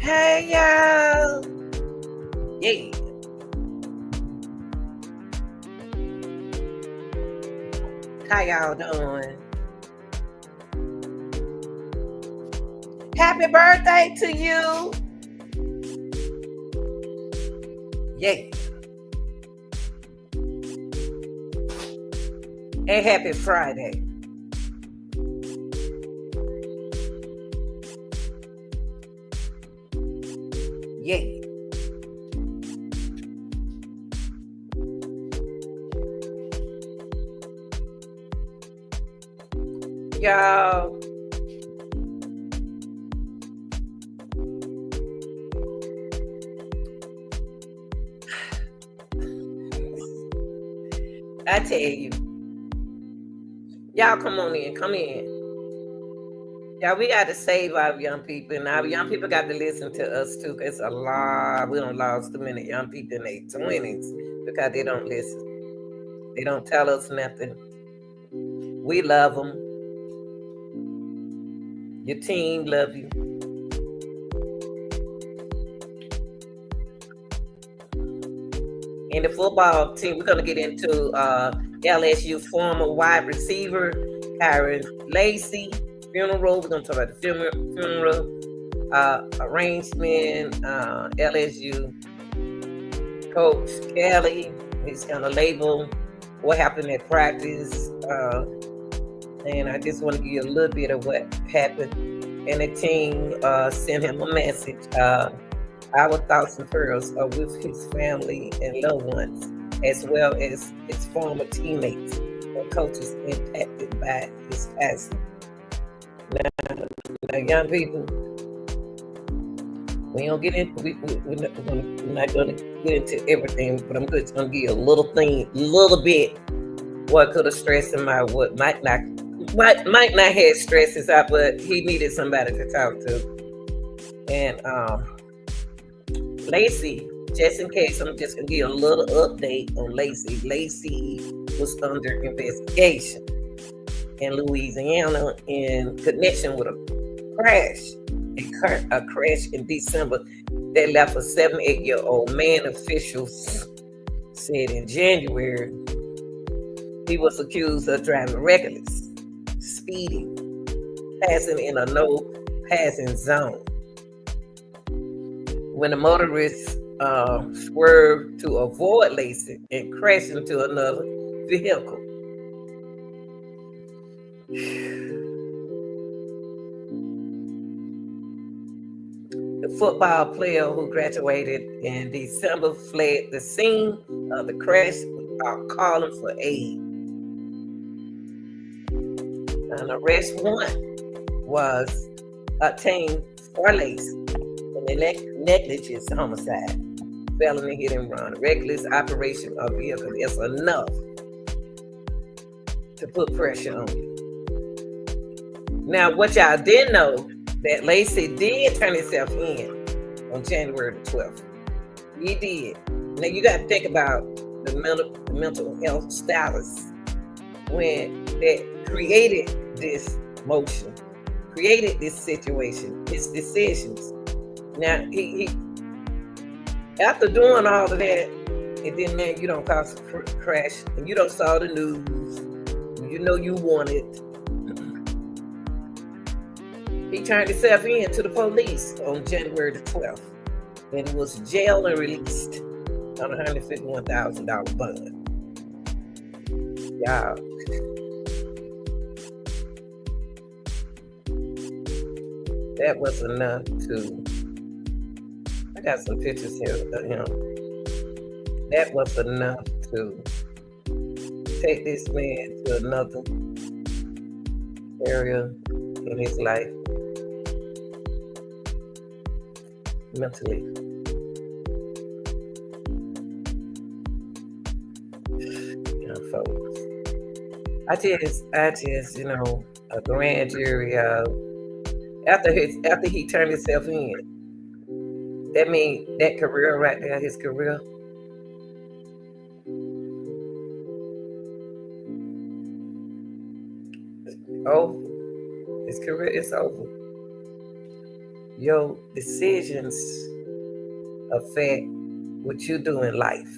Hey y'all. Yeah. How y'all doing? Happy birthday to you. Yeah. And happy Friday. Yeah. Y'all. I tell you. Y'all come on in. Come in. Y'all, we got to save our young people. And our young people got to listen to us too. Cause it's a lot. We don't lost too many young people in their 20s because they don't listen. They don't tell us nothing. We love them. Your team love you. In the football team, we're going to get into LSU former wide receiver Kyren Lacy funeral. We're going to talk about the funeral arrangement. LSU coach Kelly, he's going to label what happened at practice. And I just want to give you a little bit of what happened. And the team sent him a message. Our thoughts and prayers are with his family and loved ones, as well as his former teammates and coaches impacted by his passing. Now young people, we don't get into we're not going to get into everything, but I'm just going to give you a little bit what could have stressed him out, what might not have stresses out, but he needed somebody to talk to. And Lacy, just in case, I'm just gonna give a little update on Lacy. Lacy was under investigation in Louisiana in connection with a crash in December that left a 78-year-old man. Officials said in January he was accused of driving reckless, speeding, passing in a no passing zone. When the motorist swerved to avoid Lacy and crashed into another vehicle. The football player who graduated in December fled the scene of the crash without calling for aid. An arrest warrant was obtained for Lacy. Negligence homicide, felony hit and run, reckless operation of vehicle is enough to put pressure on you. Now, what y'all didn't know, that Lacy did turn himself in on January the 12th. He did. Now, you got to think about the mental health status when that created this motion, created this situation, his decisions. Now, he after doing all of that, it didn't mean you don't cause a crash and you don't saw the news. You know you wanted. He turned himself in to the police on January the 12th and was jailed and released on a $151,000 bond. Y'all. That was enough to... I got some pictures here of him. That was enough to take this man to another area in his life, mentally. Folks. I just, a grand jury after he turned himself in. That means that career right there, his career. Oh, his career is over. Your decisions affect what you do in life.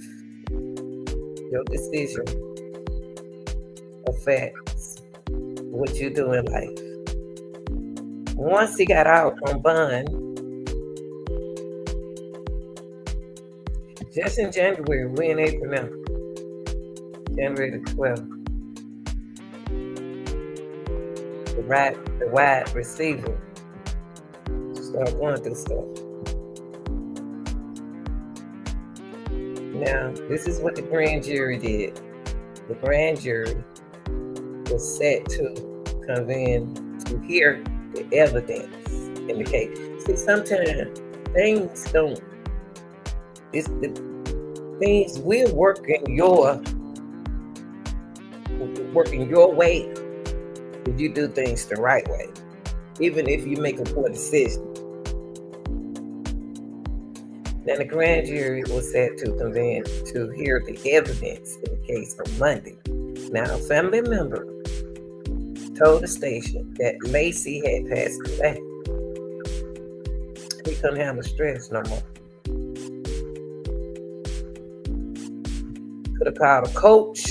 Your decision affects what you do in life. Once he got out on bond, just in January, we're in April now, January the 12th, the wide receiver started going through stuff. Now, this is what the grand jury did. The grand jury was set to convene to hear the evidence in the case. See, sometimes things don't. Things will work in your way if you do things the right way, even if you make a poor decision. Then the grand jury was set to convene to hear the evidence in the case on Monday. Now, a family member told the station that Lacy had passed away. He couldn't handle stress no more. Could have called a coach.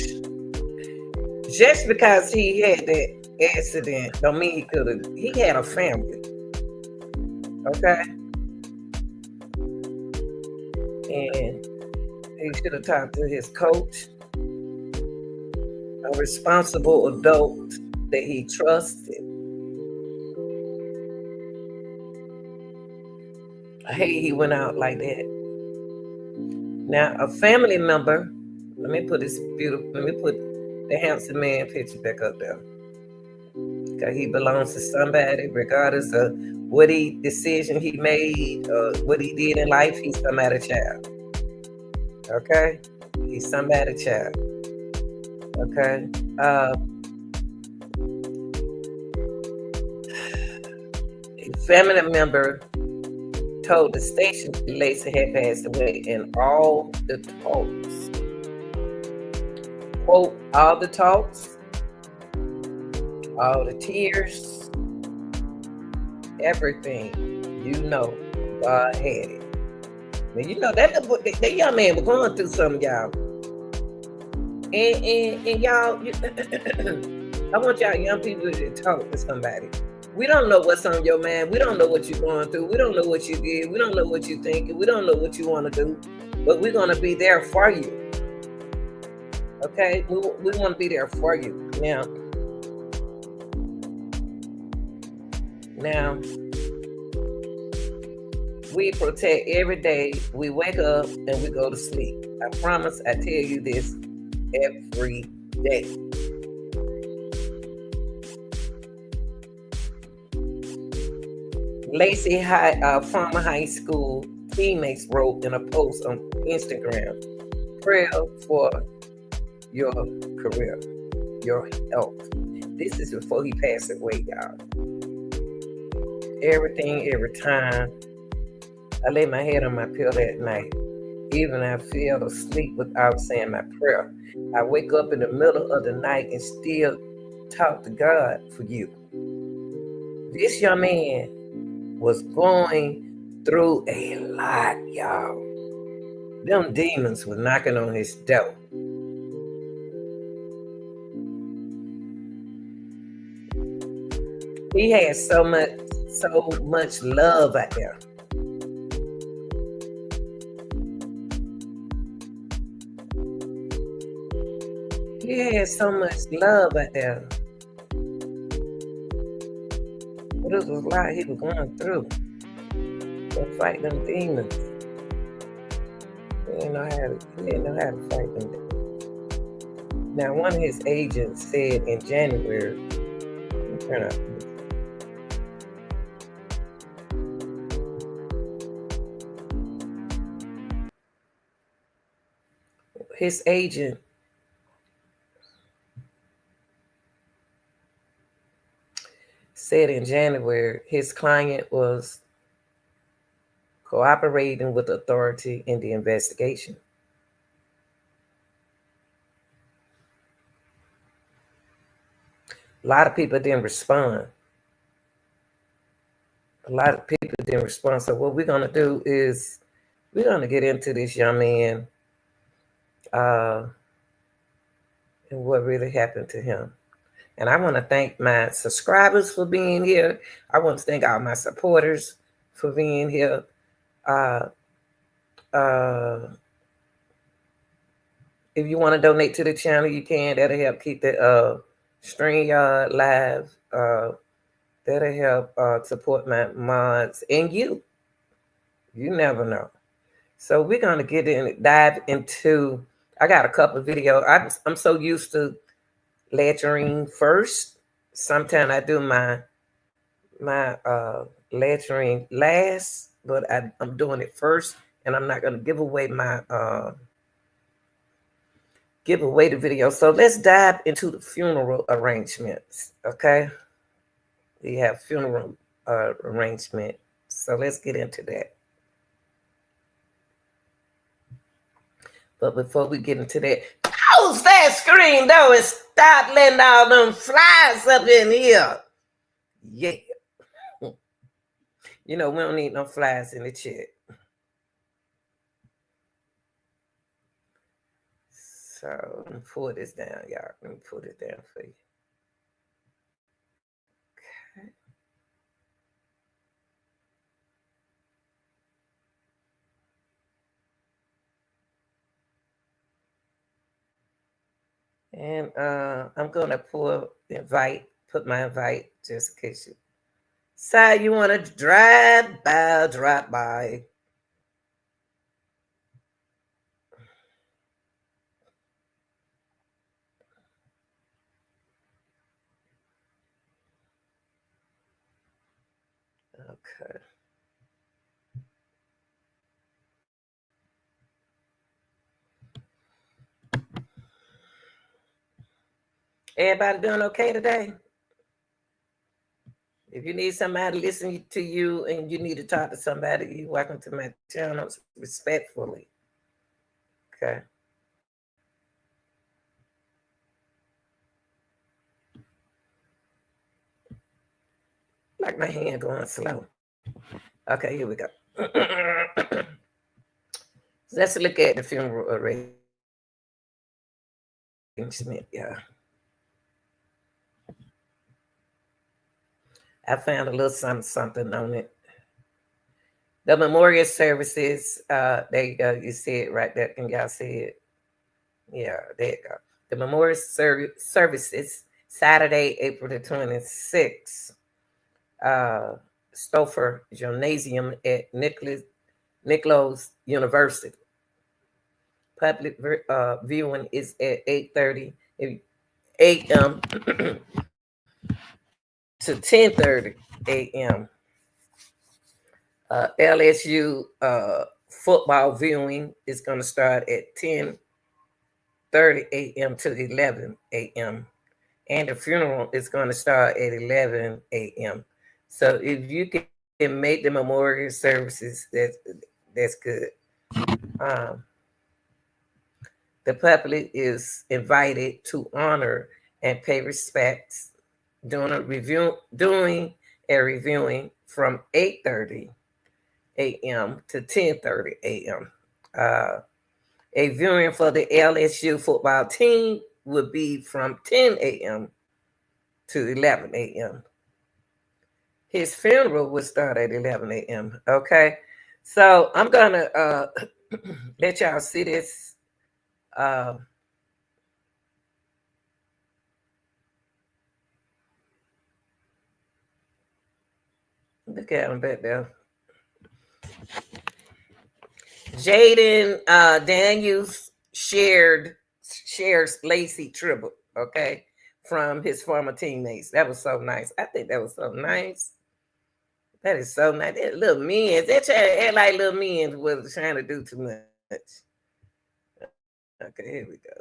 Just because he had that accident don't mean he could have. He had a family. Okay? And he should have talked to his coach, a responsible adult that he trusted. I hate he went out like that. Now, a family member, let me put the handsome man picture back up there. Because he belongs to somebody, regardless of what decision he made, or what he did in life, he's somebody's child. Okay? He's somebody's child. Okay? A family member told the station Lacy had passed away, and all the talks, quote, all the talks, all the tears, everything, God had it. Now, that young man was going through something, y'all. And y'all, I want y'all young people to talk to somebody. We don't know what's on your mind. We don't know what you're going through. We don't know what you did. We don't know what you're thinking. We don't know what you want to do. But we're going to be there for you. Okay? We want to be there for you. Now, we protect every day. We wake up and we go to sleep. I promise I tell you this every day. Lacy former high school teammates wrote in a post on Instagram, prayer for your career, your health. This is before he passed away, y'all. Every time I lay my head on my pillow at night, even I fell asleep without saying my prayer. I wake up in the middle of the night and still talk to God for you. This young man was going through a lot, y'all. Them demons were knocking on his door. He had so much love out there. He had so much love out there. But it was a lot he was going through to fight them demons. He didn't know how to fight them demons. Now, one of his agents said in January, his agent said in January his client was cooperating with authority in the investigation. A lot of people didn't respond. A lot of people didn't respond. So what we're gonna do is we're gonna get into this young man uh, and what really happened to him. And I want to thank my subscribers for being here. I want to thank all my supporters for being here. Uh, uh, if you want to donate to the channel, you can. That'll help keep the StreamYard live. That'll help support my mods and you. You never know. So we're gonna dive into. I got a couple of videos. I'm so used to lecturing first. Sometimes I do my lecturing last, but I'm doing it first, and I'm not gonna give away the video. So let's dive into the funeral arrangements. Okay, we have funeral arrangement. So let's get into that. But before we get into that, close that screen though and stop letting all them flies up in here. Yeah. You know, we don't need no flies in the chat. So let me pull this down, y'all. Let me pull it down for you. Okay. And I'm gonna put my invite just in case you decide you want to drop by. Okay. Everybody doing okay today? If you need somebody to listen to you and you need to talk to somebody, you're welcome to my channel respectfully. Okay. Like my hand going slow. Okay, here we go. Let's look at the funeral arrangement. Yeah. I found a little something on it. The memorial services, there you go. You see it right there. Can y'all see it? Yeah, there you go. The memorial services, Saturday, April the 26th, Stouffer Gymnasium at Nichols University. Public viewing is at 8:30 a.m. to 10:30 a.m. LSU football viewing is going to start at 10:30 a.m. to 11 a.m. And the funeral is going to start at 11 a.m. So if you can make the memorial services, that's good. The public is invited to honor and pay respects during a reviewing from 8:30 a.m. to 10:30 a.m. A viewing for the LSU football team would be from 10 a.m. to 11 a.m. His funeral would start at 11 a.m. Okay, so I'm gonna let y'all see this. Look at him back there. Jaden Daniels shares Lacy tribute, okay, from his former teammates. That was so nice. I think that was so nice. That is so nice. That little men, they try to act like little men was trying to do too much. Okay, here we go.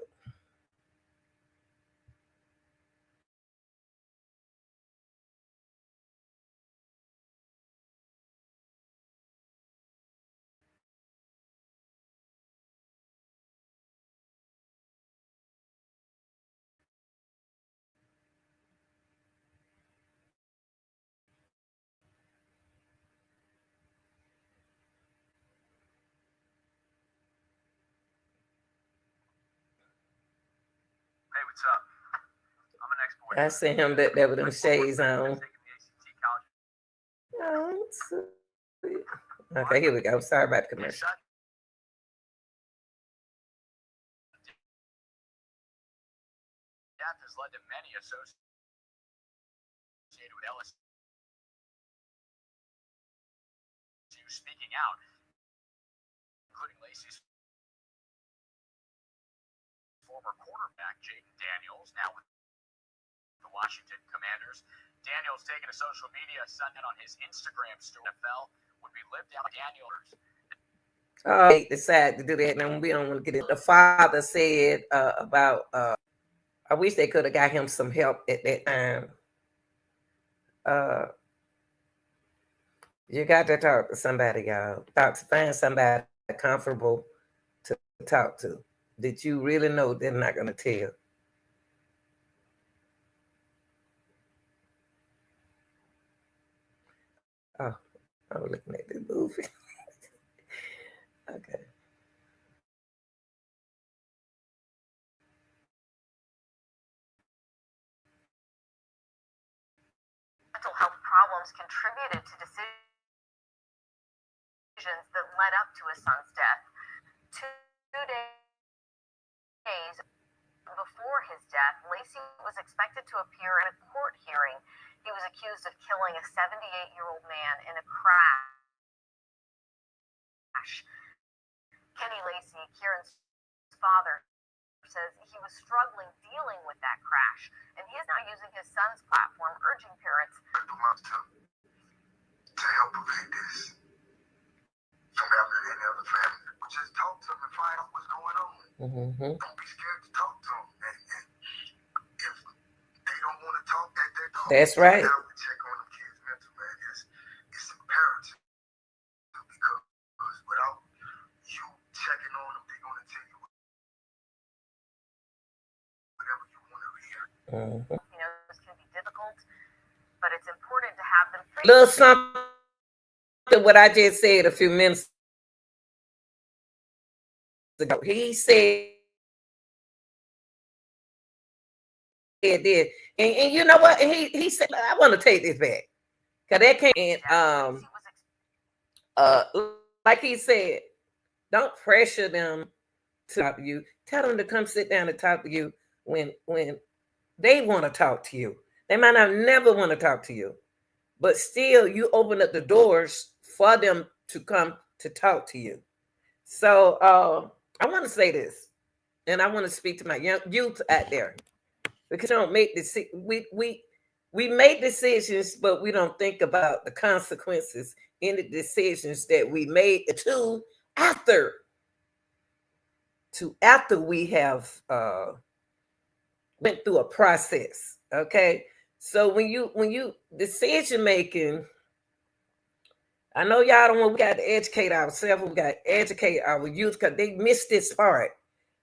I see him that with them shades on. Oh, okay, here we go. Sorry about the commercial. Death has led to many associated with LSU speaking out, including Lacy's former quarterback, Jaden Daniels, now with the Washington Commanders. Daniels taking to social media Sunday on his Instagram story. NFL would be lived down by Daniels. They decide to do that, and we don't want to get it. The father said about I wish they could have got him some help at that time. You got to talk to somebody, y'all. Find somebody comfortable to talk to that you really know they're not going to tell. Oh, I'm looking at this movie. Okay. Mental health problems contributed to decisions that led up to his son's death. 2 days before his death, Lacy was expected to appear in a court hearing. He was accused of killing a 78-year-old man in a crash. Kenny Lacy, Kyren's father, says he was struggling dealing with that crash, and he is now using his son's platform, urging parents to help prevent this from happening to any other family. Just talk to them and find out what's going on. Mm-hmm. Don't be scared to talk to them. And if they don't want to talk, they talk. That's right. Now we check on the kids' mental, man. It's imperative because without you checking on them, they're going to tell you whatever you want to hear. Mm-hmm. You know, this can be difficult, but it's important to have them think. Little something what I just said a few minutes ago. He said it, and you know what? He said, I want to take this back because that came. Like he said, don't pressure them to talk to you. Tell them to come sit down and talk to you when they want to talk to you. They might not never want to talk to you, but still you open up the doors for them to come to talk to you. So I want to say this, and I want to speak to my young youth out there, because we don't make we make decisions, but we don't think about the consequences in the decisions that we made after we have went through a process. Okay, so when you decision making, I know y'all don't want. We got to educate ourselves. We got to educate our youth because they miss this part.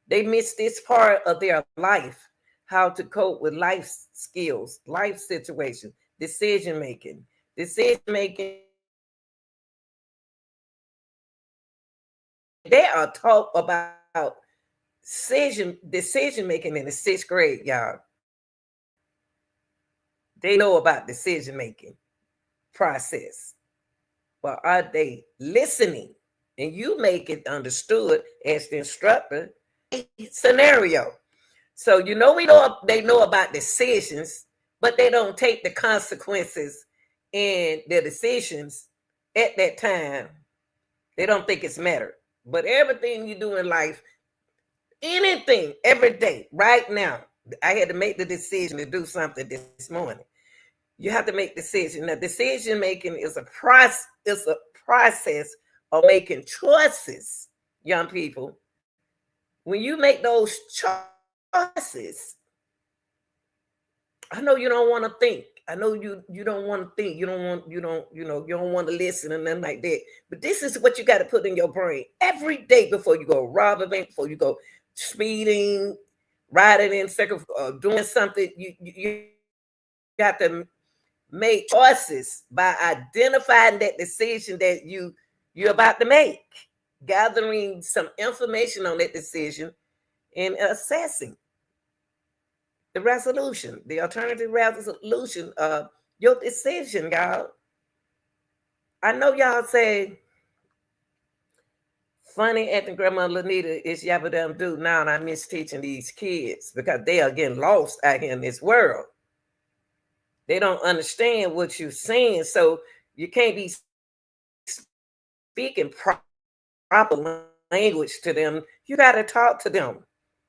They miss this part of their life, how to cope with life skills, life situation, decision making. They are taught about decision making in the 6th grade, y'all. They know about decision making process, but are they listening? And you make it understood as the instructor scenario. So they know about decisions, but they don't take the consequences and their decisions at that time. They don't think it's matter. But everything you do in life, anything, every day, right now, I had to make the decision to do something this morning. You have to make decisions. Now, decision making is a process of making choices, young people. When you make those choices, I know you don't want to think. I know you don't want to think. You don't want to listen and nothing like that. But this is what you got to put in your brain every day before you go rob a bank, before you go speeding, riding in circle, doing something. You got to make choices by identifying that decision that you're about to make, gathering some information on that decision, and assessing. the resolution, the alternative resolution of your decision, y'all. I know y'all say funny acting Grandma Lanita is yabba dum do now, and I miss teaching these kids because they are getting lost out here in this world. They don't understand what you're saying, so you can't be speaking proper language to them. You got to talk to them.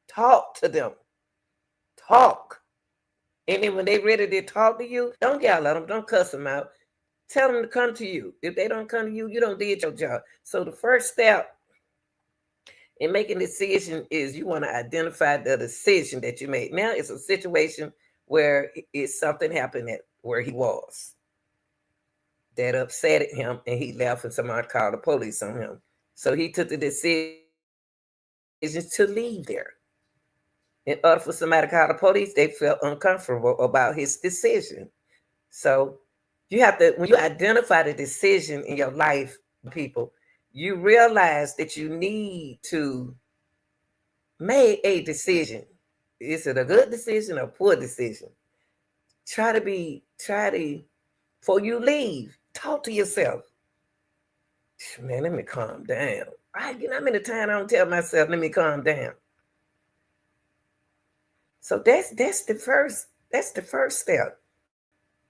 Talk to them. Talk. And then when they ready to talk to you, don't yell at them. Don't cuss them out. Tell them to come to you. If they don't come to you, you don't did your job. So the first step in making a decision is you want to identify the decision that you made. Now it's a situation where it's something happened at where he was that upset him, and he left, and somebody called the police on him. So he took the decision to leave there. In order for somebody to call the police, they felt uncomfortable about his decision. So you have to, when you identify the decision in your life, people, you realize that you need to make a decision. Is it a good decision or a poor decision? Try to, before you leave, talk to yourself. Man, let me calm down. You know how many times I don't tell myself, let me calm down. So that's the first step,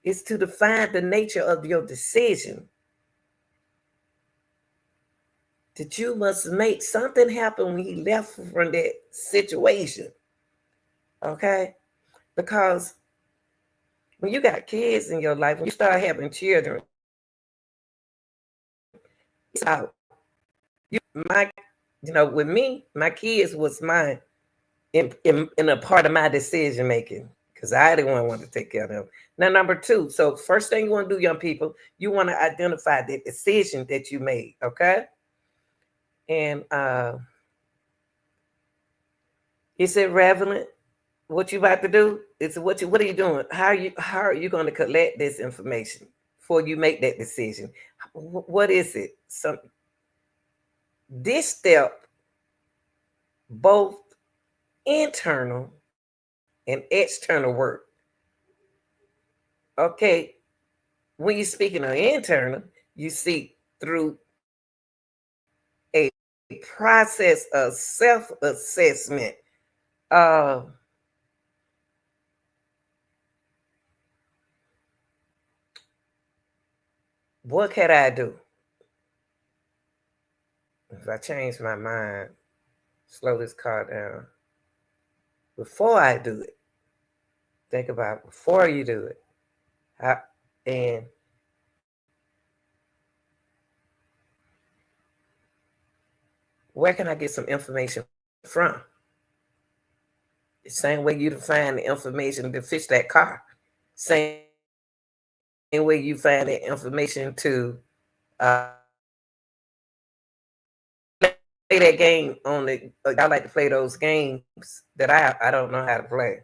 is to define the nature of your decision. That you must make something happen when he left from that situation. Okay? Because when you got kids in your life, when you start having children, it's out. With me, my kids was mine in a part of my decision making, because I didn't want to take care of them. Now, number two, so first thing you want to do, young people, you want to identify the decision that you made, okay? And is it relevant? What you about to do? What are you doing? How are you going to collect this information before you make that decision? What is it? This step, both internal and external work. Okay, when you're speaking of internal, you see through a process of self-assessment. What can I do? If I change my mind, slow this car down. Before I do it, think about before you do it. And where can I get some information from? The same way you find the information to fix that car. Same way you find the information to play that game on the. I like to play those games that I don't know how to play.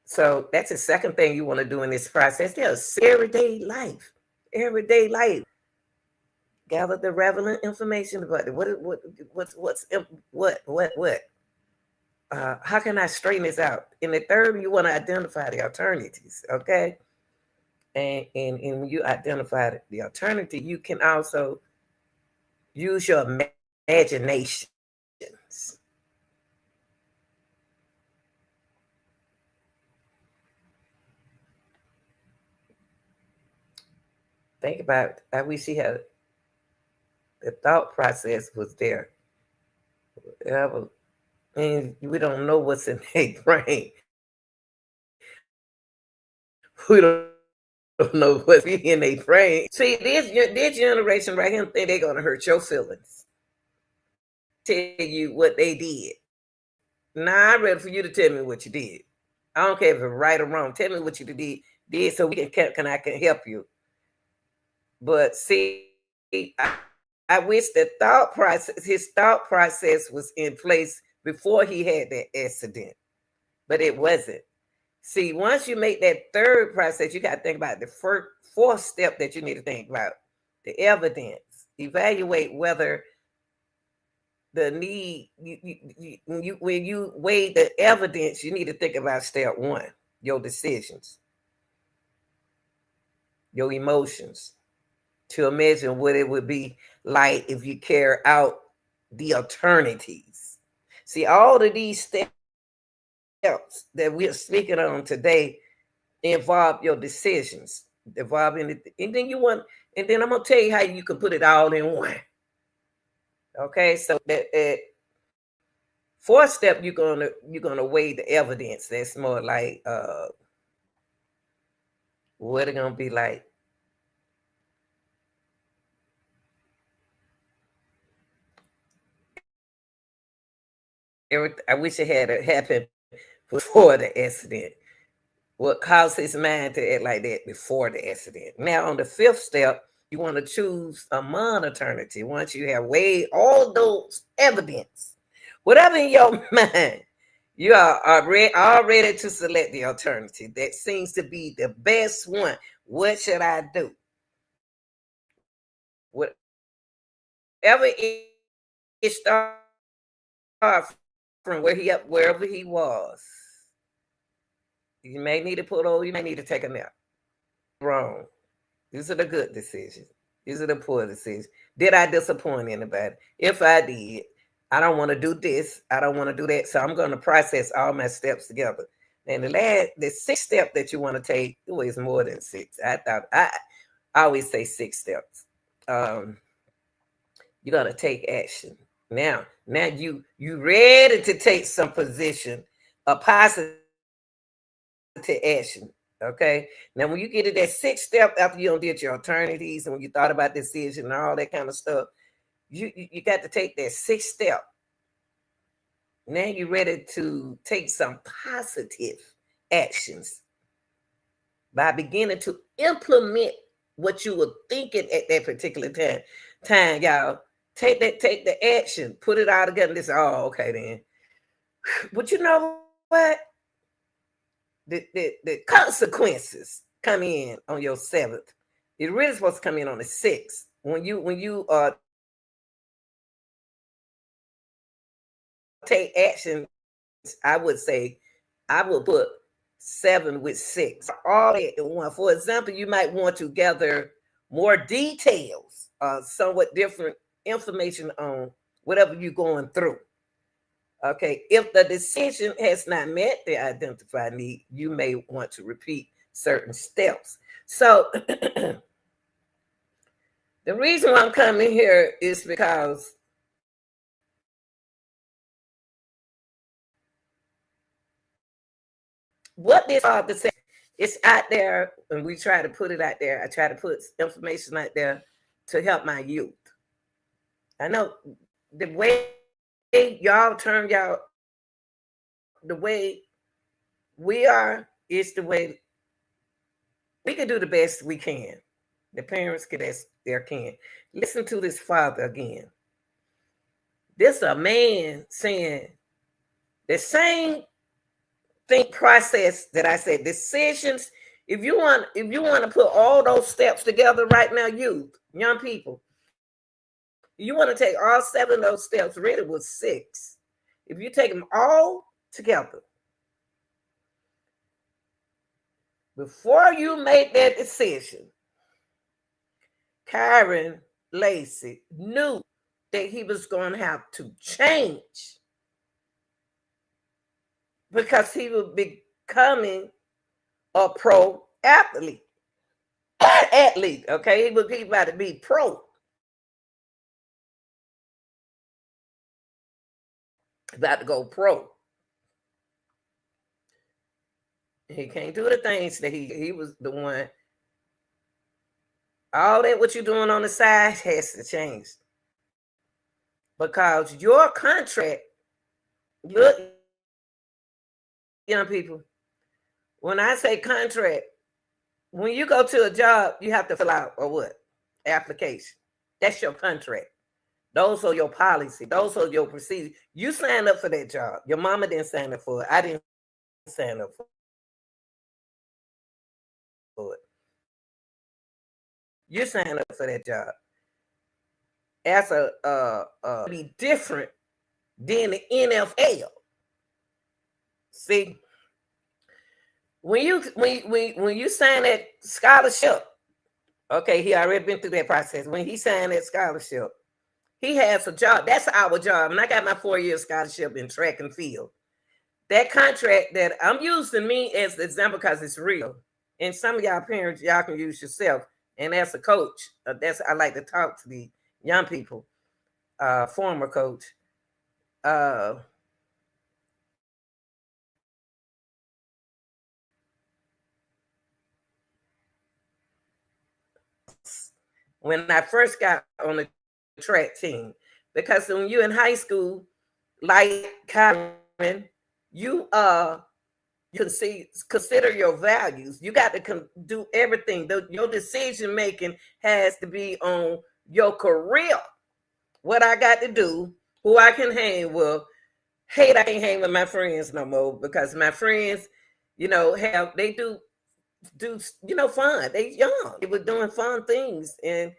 So that's the second thing you want to do in this process. There's everyday life. Gather the relevant information about it. What? How can I straighten this out? In the third, you want to identify the alternatives, okay? And when you identify the alternative, you can also use your imaginations. Think about how we see how the thought process was there. And we don't know what's in their brain. We don't know what's in their brain. See, this generation right here think they're gonna hurt your feelings. Tell you what they did. Now I'm ready for you to tell me what you did. I don't care if it's right or wrong. Tell me what you did so we can help you. But see, I wish his thought process was in place before he had that accident, but it wasn't. See, once you make that third process, you got to think about the fourth step that you need to think about: the evidence. Evaluate whether the need, when you weigh the evidence, you need to think about step one, your decisions, your emotions, to imagine what it would be like if you carry out the alternatives. See, all of these steps that we're speaking on today involve your decisions, involving it, and then and then I'm gonna tell you how you can put it all in one. Okay, so that fourth step, you're gonna weigh the evidence. That's more like what it gonna be like. I wish it had happened before the accident. What caused his mind to act like that before the accident? Now, on the fifth step, you want to choose a alternative. Once you have weighed all those evidence, whatever in your mind, you are ready to select the alternative that seems to be the best one. What should I do? Whatever it starts from wherever he was. You may need to pull over, you may need to take a nap. Wrong. These are the good decisions. These are the poor decisions. Did I disappoint anybody? If I did, I don't want to do this. I don't want to do that. So I'm going to process all my steps together. And the sixth step that you want to take, is more than six. I always say six steps. You got to take action. Now you ready to take some position, a positive action. Okay. Now, when you get to that sixth step after you did your alternatives and when you thought about decision and all that kind of stuff, you got to take that sixth step. Now you're ready to take some positive actions by beginning to implement what you were thinking at that particular time, y'all. Take the action, put it all together. This, okay then. But you know what? The consequences come in on your seventh. It's really supposed to come in on the sixth. When you take action, I would say I will put 7 with 6. All in one. For example, you might want to gather more details, somewhat different information on whatever you're going through. Okay, if the decision has not met the identified need, you may want to repeat certain steps. So the reason why I'm coming here is because what this father said, it's out there, and we try to put it out there. I try to put information out there to help my youth. I know the way y'all turn the way we are is the way we can do the best we can. The parents can as their can. Listen to this father again. This a man saying the same think process that I said. Decisions. If you want to put all those steps together right now, young people, you want to take all 7 of those steps. Really was 6. If you take them all together, before you make that decision, Kyren Lacy knew that he was going to have to change because he was becoming a pro athlete. Okay, he about to be pro. About to go pro. He can't do the things that he was the one. All that what you're doing on the side has to change. Because your contract, look, young people, when I say contract, when you go to a job, you have to fill out a what? Application. That's your contract. Those are your policy. Those are your procedures. You signed up for that job. Your mama didn't sign up for it. I didn't sign up for it. You signed up for that job. As be different then the NFL. See, when you sign that scholarship, okay, he already been through that process. When he signed that scholarship, he has a job. That's our job. And I got my 4-year scholarship in track and field. That contract that I'm using me as the example because it's real. And some of y'all parents, y'all can use yourself. And as a coach, I like to talk to the young people, former coach. When I first got on the track team, because when you're in high school, like Kyren, you consider your values. You got to do everything. Your decision making has to be on your career. What I got to do, who I can hang with. I can't hang with my friends no more because my friends, they do fun. They young. They were doing fun things, and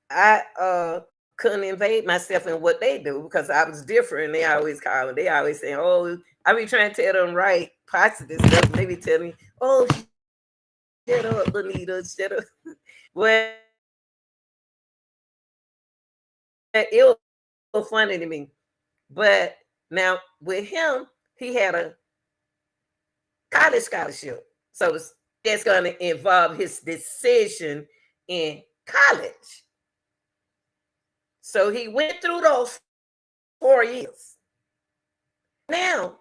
I couldn't invade myself in what they do because I was different. They always call me. They always saying, "Oh," I be trying to tell them right positive stuff. Maybe tell me, "Oh, shut up, Bonita, shut up." Well, it was funny to me. But now with him, he had a college scholarship, so that's going to involve his decision in college. So he went through those 4 years. Now,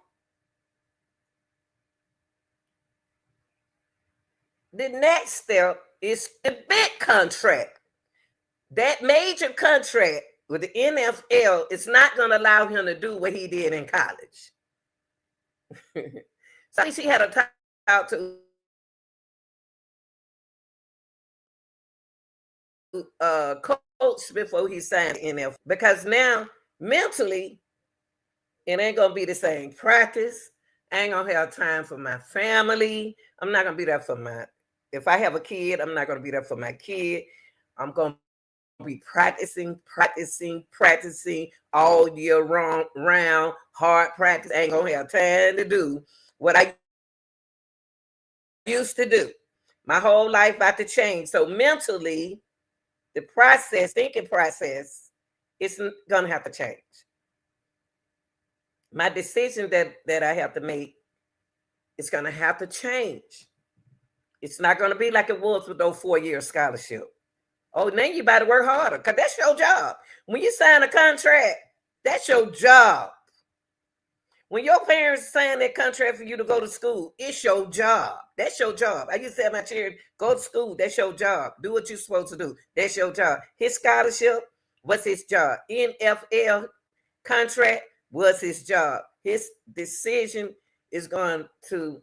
the next step is the big contract. That major contract with the NFL is not going to allow him to do what he did in college. So he had to talk to coach before he signed NFL because now mentally it ain't gonna be the same practice. I ain't gonna have time for my family. I'm not gonna be there for if I have a kid, I'm not gonna be there for my kid. I'm gonna be practicing all year round, hard practice. I ain't gonna have time to do what I used to do. My whole life about to change. So mentally, the thinking process, is gonna have to change. My decision that I have to make is gonna have to change. It's not gonna be like it was with those 4-year scholarship. Oh, now you better work harder because that's your job. When you sign a contract, that's your job. When your parents sign that contract for you to go to school, it's your job. That's your job. I used to tell my children, go to school. That's your job. Do what you're supposed to do. That's your job. His scholarship, what's his job? NFL contract was his job. His decision is going to,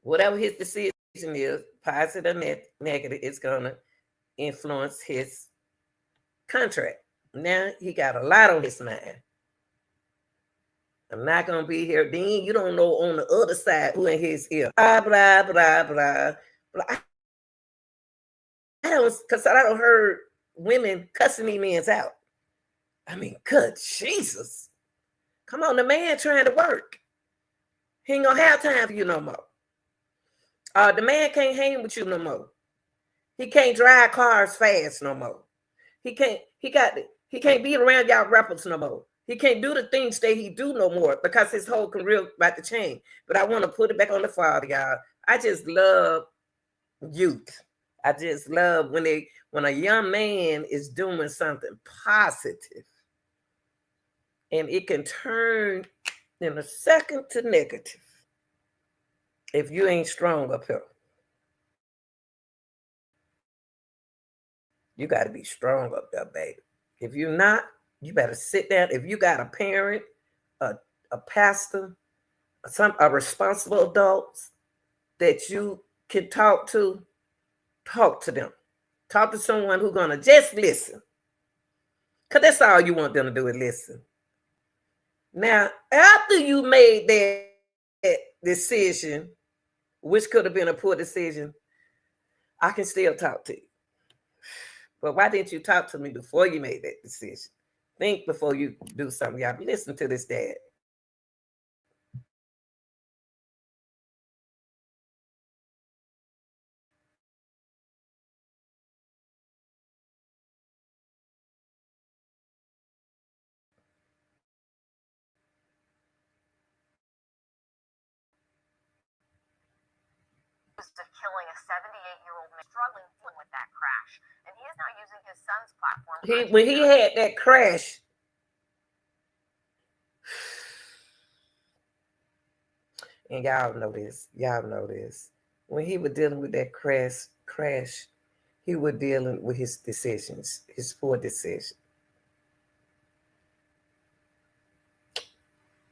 whatever his decision is, positive or negative, it's going to influence his contract. Now he got a lot on his mind. I'm not gonna be here. Then you don't know on the other side who in his ear. Blah blah blah blah blah. I don't heard women cussing these men out. I mean, good Jesus. Come on, the man trying to work. He ain't gonna have time for you no more. The man can't hang with you no more. He can't drive cars fast no more. He can't be around y'all rappers no more. He can't do the things that he do no more because his whole career about to change. But I want to put it back on the father, y'all. I just love youth. I just love when a young man is doing something positive and it can turn in a second to negative if you ain't strong up here. You got to be strong up there, baby. If you're not, you better sit down. If you got a parent, a pastor, a responsible adults that you can talk to them. Talk to someone who's going to just listen. Because that's all you want them to do is listen. Now, after you made that decision, which could have been a poor decision, I can still talk to you. But why didn't you talk to me before you made that decision? Think before you do something. Y'all listen to this dad. Of killing a 78-year-old man struggling dealing with that crash, and he is now using his son's platform. When he had that crash, and y'all know this. When he was dealing with that crash, he was dealing with his decisions, his poor decision.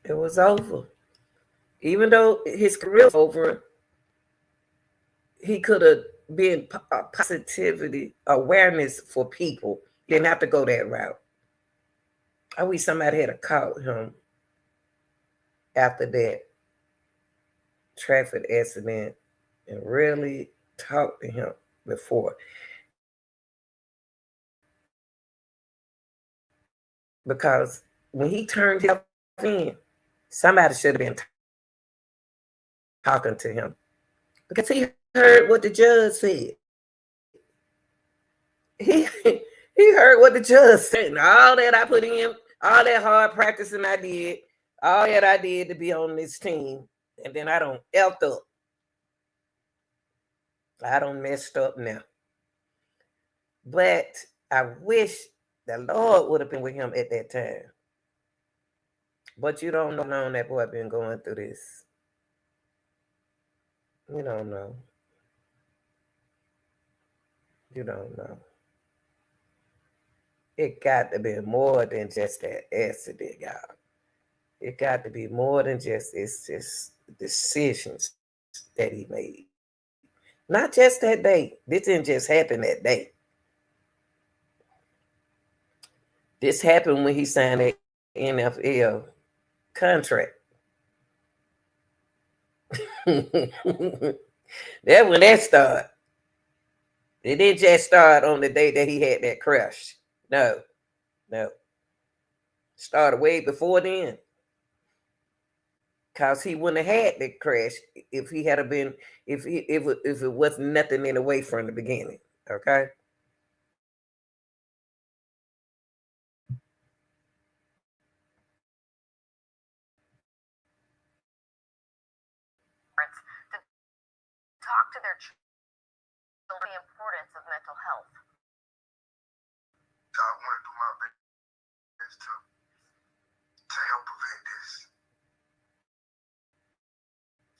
It was over. Even though his career was over, he could have been a positivity awareness for people. Didn't have to go that route. I wish somebody had caught him after that traffic accident and really talked to him before. Because when he turned himself in, somebody should have been talking to him. Because he heard what the judge said. He heard what the judge said. And all that I put in, all that hard practicing I did, all that I did to be on this team, and then I don't effed up. I don't messed up now. But I wish the Lord would have been with him at that time. But you don't know how long that boy been going through this. You don't know. You don't know. It got to be more than just that accident, y'all. It got to be more than just decisions that he made. Not just that day. This didn't just happen that day. This happened when he signed that NFL contract. That's when that started. It didn't just start on the day that he had that crash. No. Started way before then. Cause he wouldn't have had that crash if he had been if it wasn't nothing in the way from the beginning. Okay. To talk to their children the importance of mental health. So I want to do my best to help prevent this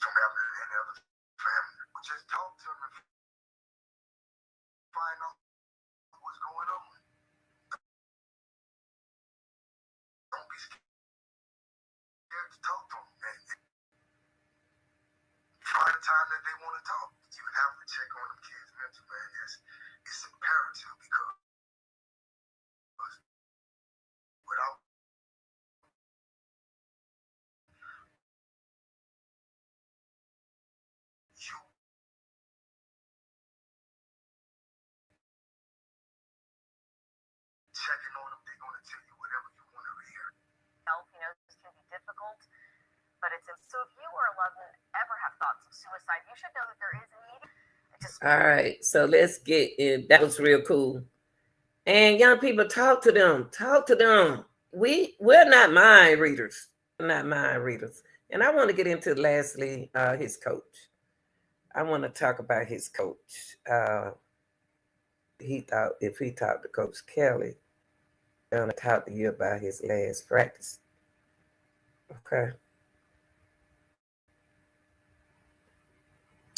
from happening to any other family. But just talk to them and find out what's going on. Don't be scared to talk to them. And find a time that they want to talk. You have to check on them kids' mental, man. It's imperative because without you checking on them, they're going to tell you whatever you want to hear. This can be difficult, but it's so if you or a loved one ever have thoughts of suicide, you should know that there is a need. All right, so let's get in. That was real cool. And young people, talk to them. Talk to them. We're not mind readers. We're not mind readers. And I want to get into lastly his coach. I want to talk about his coach. He thought if he talked to Coach Kelly, I'm going to talk to you about his last practice. Okay.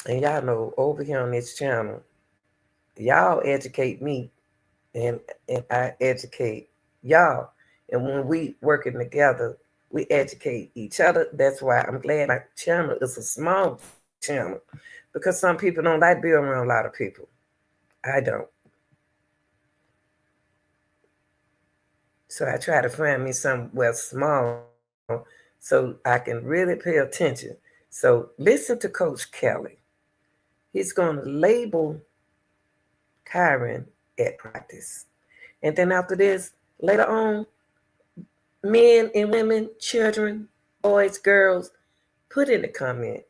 And y'all know over here on this channel, y'all educate me and I educate y'all. And when we working together, we educate each other. That's why I'm glad my channel is a small channel, because some people don't like being around a lot of people. I don't. So I try to find me somewhere small so I can really pay attention. So listen to Coach Kelly. He's going to label Kyren at practice. And then after this, later on, Men and women, children, boys, girls, put in the comment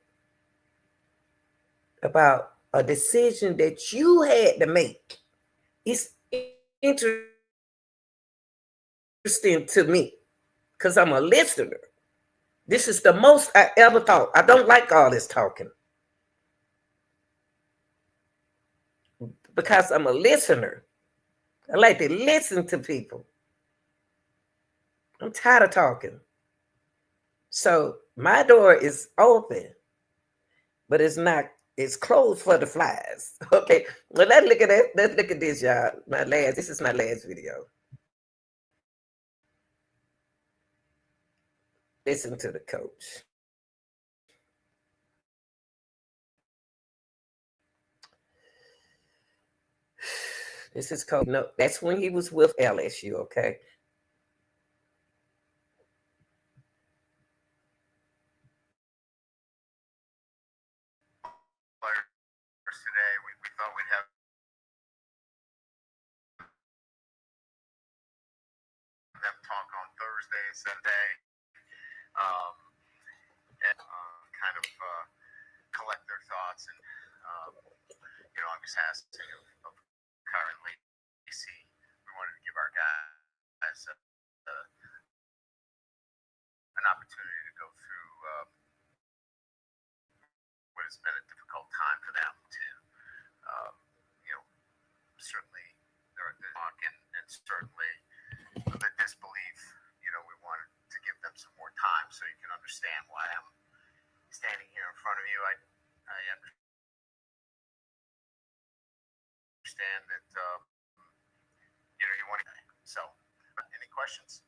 about a decision that you had to make. It's interesting to me because I'm a listener. This is the most I ever thought. I don't like all this talking because I'm a listener. I like to listen to people. I'm tired of talking. So my door is open, but it's closed for the flies. Okay. Well, let's look at that. Let's look at this, y'all. This is my last video. Listen to the coach. This is coach. No, that's when he was with LSU, okay? Today, we thought we'd have them talk on Thursday and Sunday, and kind of collect their thoughts. And I'm just asking of Kyren Lacy. We wanted to give our guys an opportunity to go through what has been a difficult time for them to, certainly their talk and certainly the disbelief. We wanted to give them some more time so you can understand why I'm standing here in front of you. I understand that you want to. So, any questions?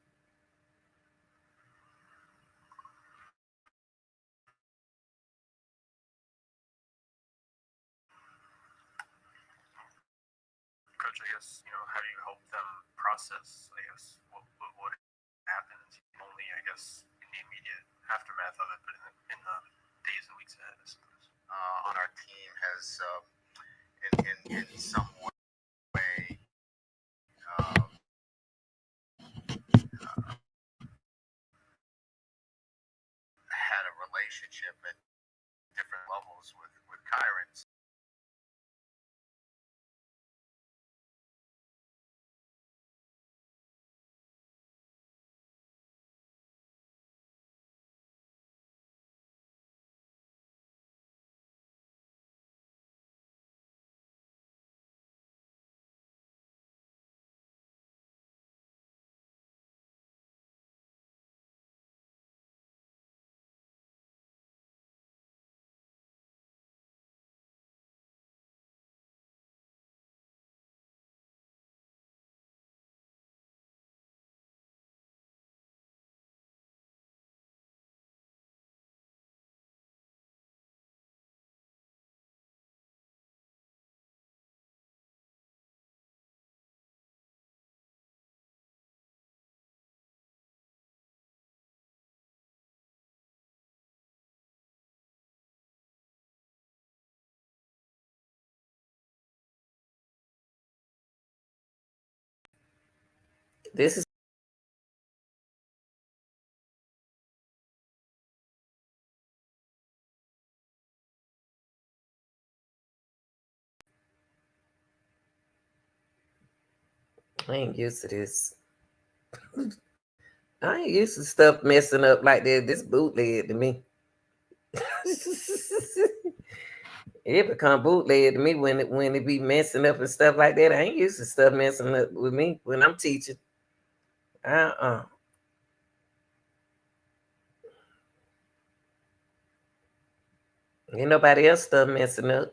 Coach, I guess, how do you help them process, I guess, what happened, only, I guess, in the immediate aftermath of it, but in the days and weeks ahead, I suppose? On our team has, in some way, had a relationship at different levels with Kyren. This is I ain't used to this. I ain't used to stuff messing up like that. This bootleg to me. It become bootleg to me when it be messing up and stuff like that. I ain't used to stuff messing up with me when I'm teaching. Ain't nobody else stuff messing up.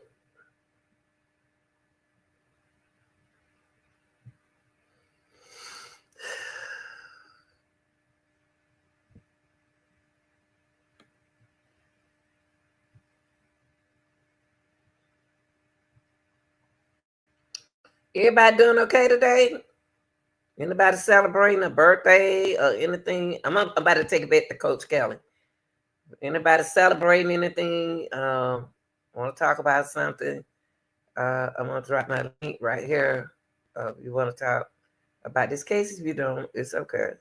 Everybody doing okay today? Anybody celebrating a birthday or anything? I'm about to take it back to Coach Kelly. Anybody celebrating anything? Want to talk about something? I'm gonna drop my link right here. If you want to talk about this case, if you don't, it's okay.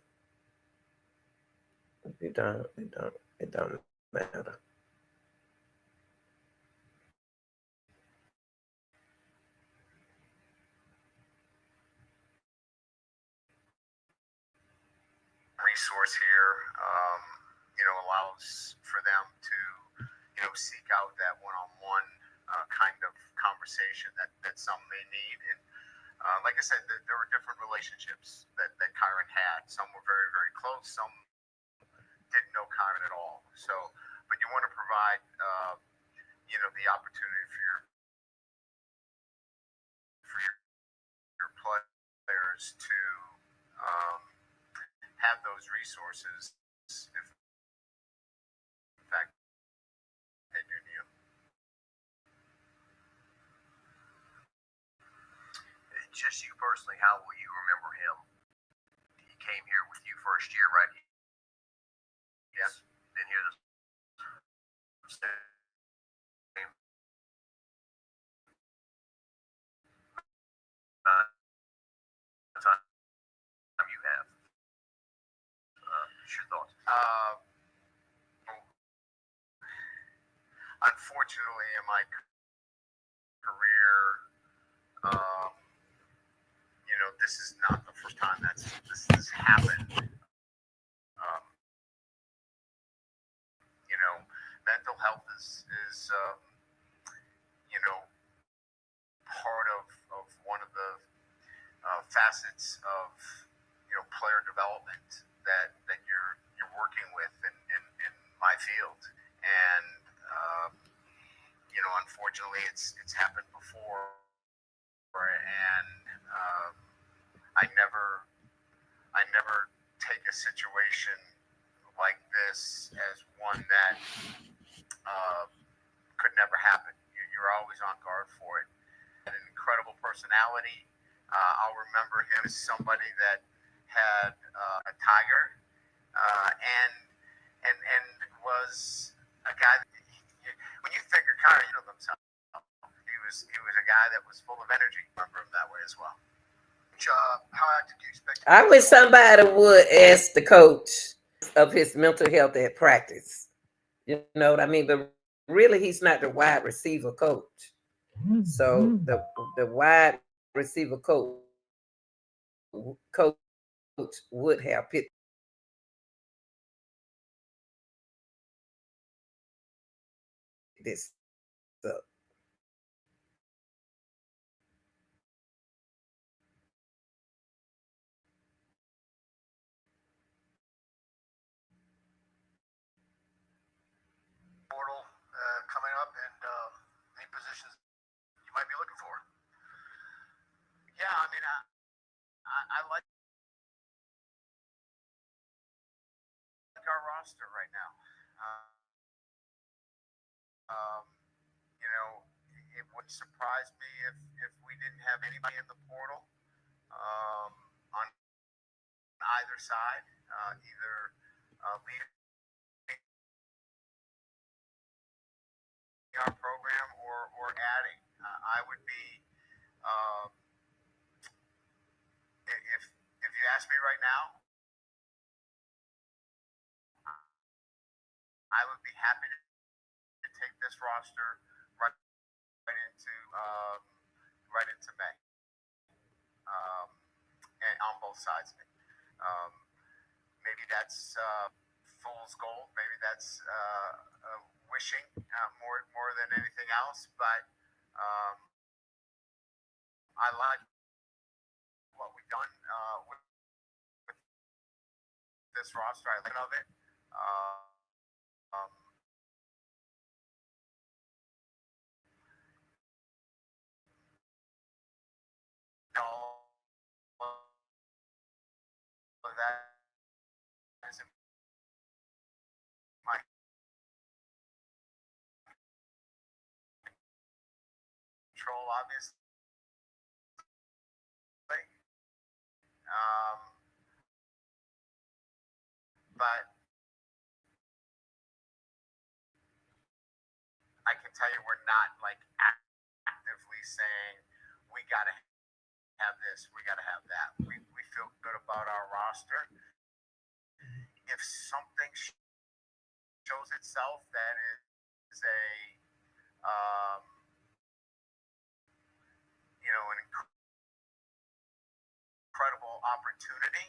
It don't. It don't. It don't matter. Resource here, allows for them to, seek out that one-on-one kind of conversation that some may need. And like I said, there were different relationships that Kyren had. Some were very, very close. Some didn't know Kyren at all. So, but you want to provide, the opportunity for your players to have those resources if in fact they do need them. Just you personally, how will you remember him? He came here with you first year, right? Yes. Been here the same time you have. What's your thoughts? Unfortunately, in my career, this is not the first time this has happened. Mental health is part of one of the facets of player development that you're working with in my field, and unfortunately it's happened before, and I never take a situation like this as one that could never happen. You're always on guard for it. An incredible personality. I'll remember him as somebody that had a tiger, and was a guy that when you think of Kyren, themselves, he was a guy that was full of energy. Remember him that way as well. How active do you expect? I wish somebody would ask the coach of his mental health at practice. You know what I mean? But really, he's not the wide receiver coach. So the wide receiver coach would have picked this up. Portal coming up, and any positions you might be looking for. Yeah, I mean, I like our roster right now. It wouldn't surprise me if we didn't have anybody in the portal on either side, either leading our program or adding. I would be, if you ask me right now, I would be happy to take this roster right into May, and on both sides of it. Maybe that's fool's gold. Maybe that's wishing more than anything else. But I like what we've done with this roster. I like of it. All of that is in my control, obviously. But I can tell you we're not like actively saying we got to have this, we got to have that. We feel good about our roster. If something itself, that is a um, an incredible opportunity.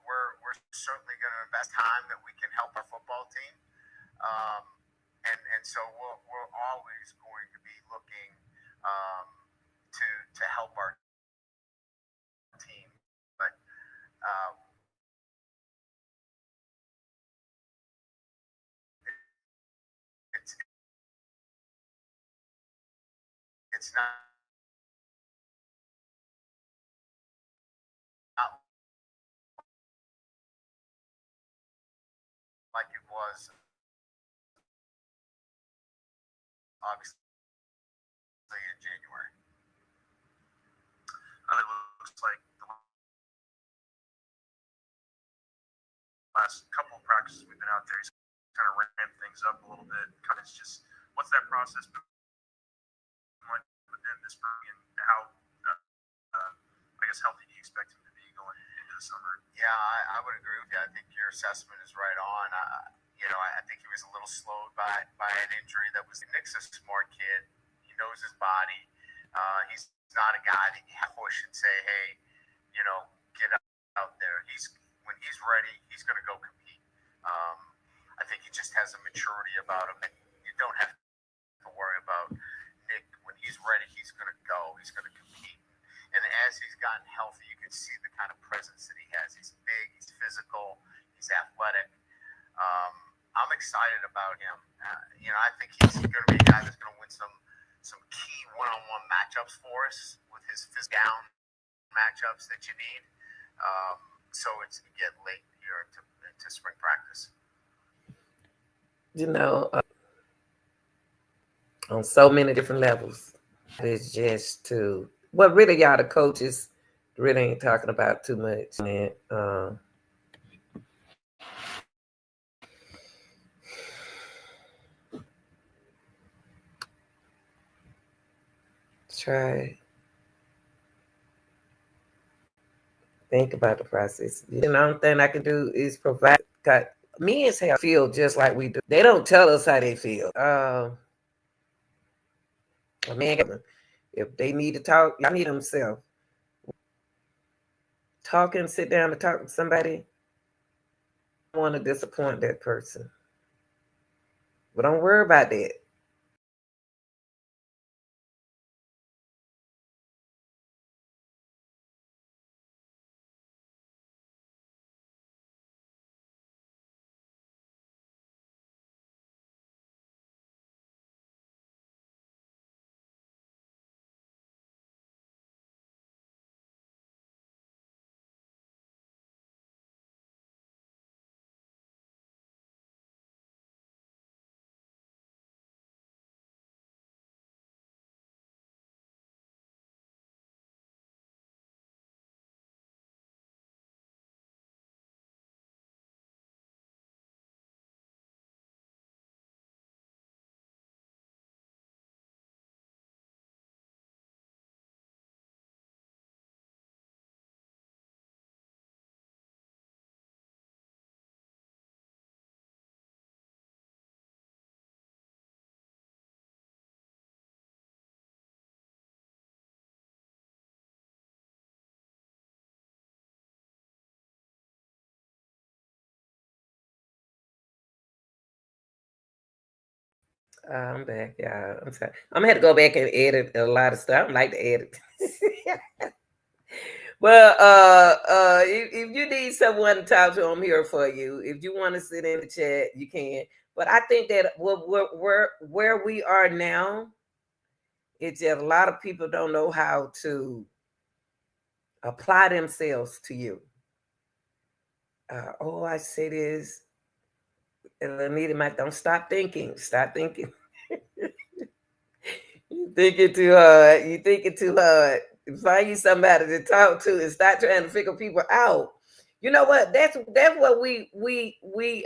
We're certainly going to invest time that we can help our football team, and so we're always going to be looking to help our team. But it's not like it was obviously in January. It looks like the last couple of practices we've been out there, he's kind of ramped things up a little bit. Kind of just, what's that process been like within this spring, and how, I guess, healthy do you expect him to be going into the summer? Yeah, I would agree with you. I think your assessment is right on. I think he was a little slowed by an injury that was. Nick's a smart kid. He knows his body. He's not a guy that you push and say, hey, get out there. When he's ready, he's going to go compete. I think he just has a maturity about him, and you don't have to worry about Nick. When he's ready, he's going to go. He's going to compete. And as he's gotten healthy, you can see the kind of presence that he has. He's big, he's physical, he's athletic. I'm excited about him. I think he's going to be a guy that's going to win some key one-on-one matchups for us with his physical down matchups that you need. So it's to get late here into spring practice. On so many different levels. It's just really, y'all, the coaches really ain't talking about too much, man. Try think about the process. The only thing I can do is provide. Me as hell feel just like we do. They don't tell us how they feel. Man, if they need to talk, y'all need themselves. Talk and sit down and talk to somebody. I want to disappoint that person. But don't worry about that. I'm back, y'all. I'm sorry. I'm gonna have to go back and edit a lot of stuff. I don't like to edit. Well, if you need someone to talk to, I'm here for you. If you want to sit in the chat, you can. But I think that where we are now, it's just a lot of people don't know how to apply themselves to you. I say this. Don't stop thinking. Stop thinking. You thinking too hard. You thinking too hard. Find you somebody to talk to and start trying to figure people out. You know what? That's what we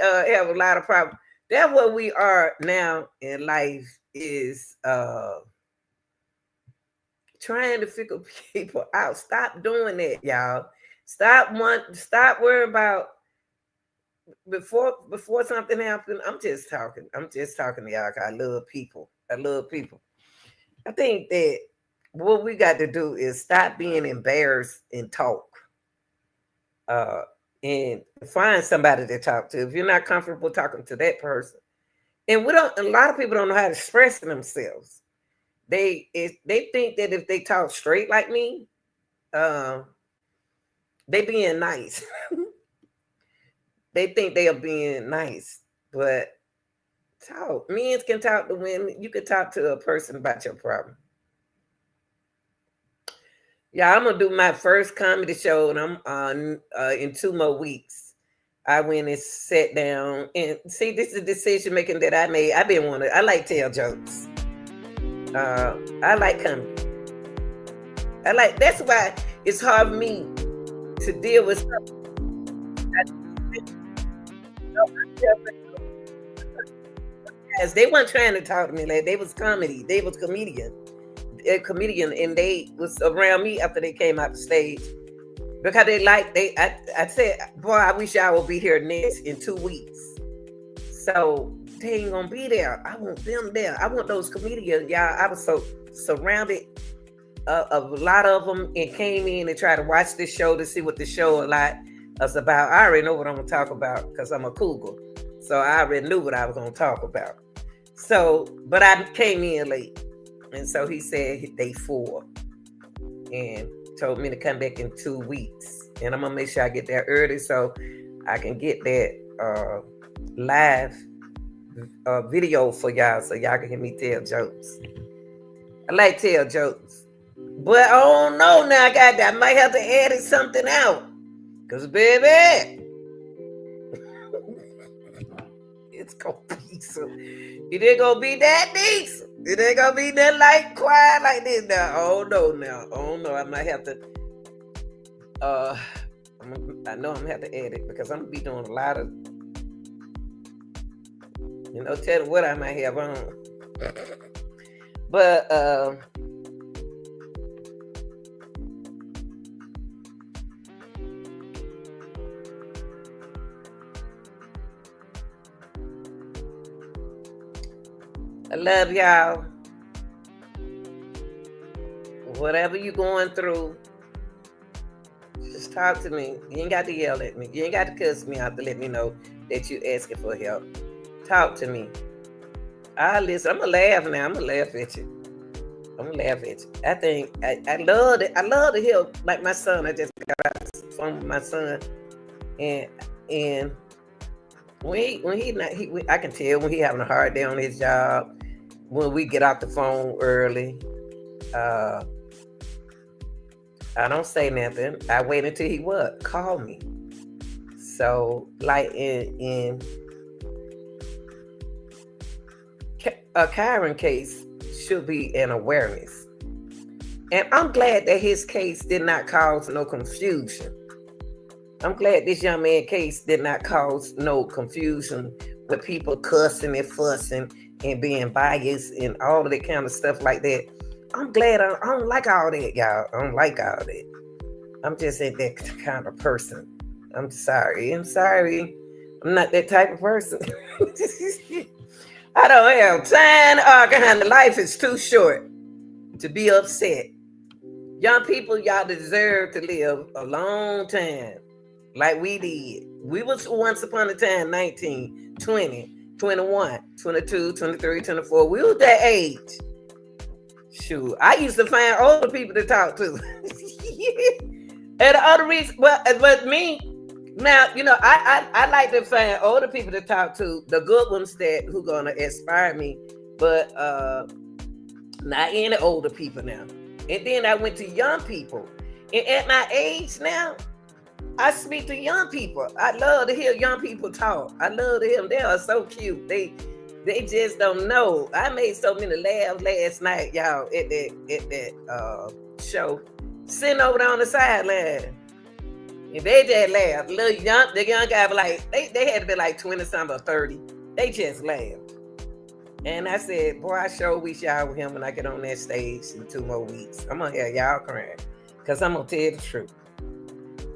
have a lot of problems. That's what we are now in life is trying to figure people out. Stop doing that, y'all. Stop worrying about before something happened, I'm just talking. I'm just talking to y'all. 'Cause I love people. I love people. I think that what we got to do is stop being embarrassed and talk. Uh, and find somebody to talk to. If you're not comfortable talking to that person, and we don't. A lot of people don't know how to express themselves. They think that if they talk straight like me, uh, they being nice. They think they are being nice, but talk. Men can talk to women. You can talk to a person about your problem. Yeah, I'm gonna do my first comedy show, and I'm on in 2 more weeks. I went and sat down and see. This is a decision making that I made. I've been wanting. I like tell jokes. I like comedy. I like. That's why it's hard for me to deal with stuff. Yes, they weren't trying to talk to me like they was comedy. They was comedian, and they was around me after they came out the stage because they like they. I said, boy, I wish I would be here next in 2 weeks. So they ain't gonna be there. I want them there. I want those comedians, y'all. I was so surrounded a lot of them and came in and tried to watch this show to see what the show a lot is about. I already know what I'm gonna talk about because I'm a cougar. So I already knew what I was gonna talk about. So, but I came in late. And so he said day 4 and told me to come back in 2 weeks. And I'm gonna make sure I get there early so I can get that live video for y'all so y'all can hear me tell jokes. I like tell jokes. But I don't know now. I might have to edit something out. Cause baby, it's gonna be so. It ain't gonna be that decent. It ain't gonna be that like quiet like this now. Oh no, now. Oh no, I might have to. I know I'm gonna have to edit because I'm gonna be doing a lot of. Tell them what I might have on. But I love y'all. Whatever you going through, just talk to me. You ain't got to yell at me. You ain't got to cuss me out to let me know that you asking for help. Talk to me. I listen. I'm gonna laugh now. I'm gonna laugh at you. I'm gonna laugh at you. I think I love it. I love to hear like my son. I just got out the phone with my son, and I can tell when he having a hard day on his job. When we get off the phone early, I don't say nothing. I wait until he call me. So like in a Kyren case should be an awareness. And I'm glad that his case did not cause no confusion. I'm glad this young man's case did not cause no confusion with people cussing and fussing and being biased and all of that kind of stuff like that. I'm glad. I don't like all that, y'all. I don't like all that. I'm just ain't that kind of person. I'm sorry. I'm not that type of person. I don't have time to argue. Life is too short to be upset. Young people, y'all deserve to live a long time like we did. We was once upon a time 19, 20, 21, 22, 23, 24. We was that age. Shoot, I used to find older people to talk to. And the other reason, but me, now, I like to find older people to talk to, the good ones who gonna inspire me, but not any older people now. And then I went to young people. And at my age now, I speak to young people. I love to hear young people talk. I love to hear them. They are so cute. They just don't know. I made so many laughs last night, y'all, at that show. Sitting over there on the sideline. And they just laughed. The young guy was like, they had to be like 20-something or 30. They just laughed. And I said, boy, I sure wish y'all with him when I get on that stage in 2 more weeks. I'm going to hear y'all crying. Because I'm going to tell you the truth.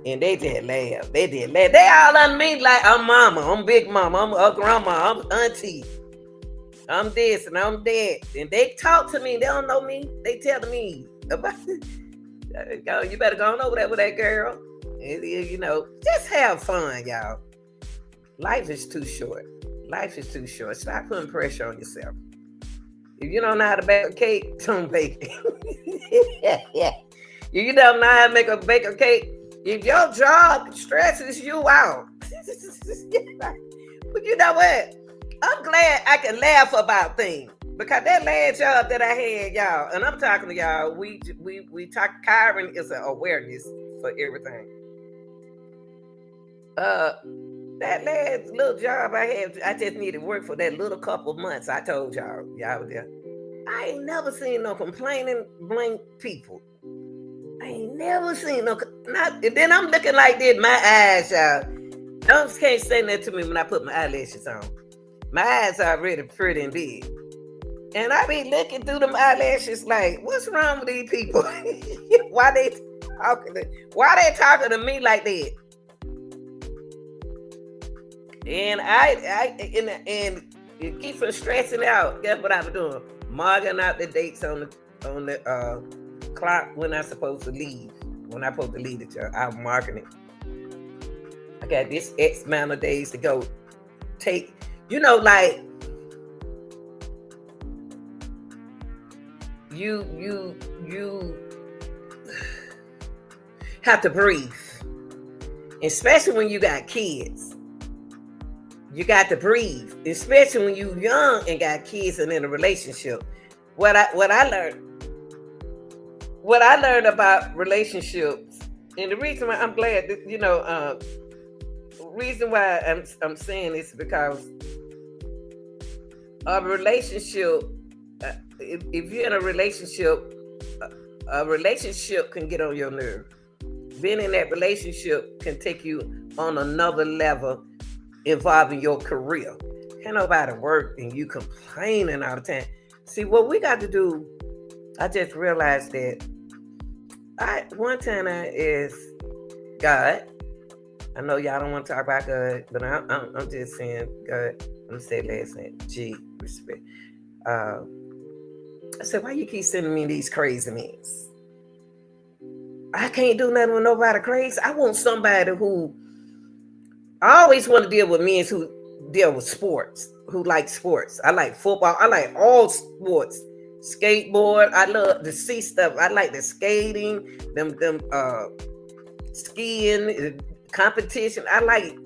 And they just laugh. They just laugh. They all on me like I'm mama, I'm big mama, I'm a grandma, I'm auntie, I'm this and I'm that. And they talk to me. They don't know me. They tell me about it. You better go on over there with that girl. And, you know, just have fun, y'all. Life is too short. Life is too short. Stop putting pressure on yourself. If you don't know how to bake a cake, don't bake it. If you don't know how to bake a cake, if your job stresses you out, but you know what? I'm glad I can laugh about things because that last job that I had, y'all, and I'm talking to y'all, we talk. Kyren is an awareness for everything. That last little job I had, I just needed work for that little couple of months. I told y'all was there. I ain't never seen no complaining blank people. I ain't never seen no. And then I'm looking like this. My eyes, y'all. Don't can't say that to me when I put my eyelashes on. My eyes are already pretty and big, and I be looking through them eyelashes like, what's wrong with these people? Why they talking to me like that? And and it keeps from stressing out. Guess what I was doing? Marking out the dates on the clock when I'm supposed to leave. When I'm supposed to leave the job, I'm marking it. I got this X amount of days to go. Take, you know, like you have to breathe, especially when you got kids. You got to breathe, especially when you young and got kids and in a relationship. What I learned about relationships, and the reason why I'm glad that, you know, reason why I'm saying this is because a relationship, if you're in a relationship can get on your nerve. Being in that relationship can take you on another level involving your career. Can't nobody work and you complaining all the time. See, what we got to do, I just realized that one time I is God. I know y'all don't want to talk about God, but I'm just saying God. I'm gonna say last name, G, respect. I said, why you keep sending me these crazy men? I can't do nothing with nobody crazy. I want somebody who, I always want to deal with men who deal with sports, who like sports. I like football. I like all sports. Skateboard. I love to see stuff. I like the skating, them skiing, competition. I like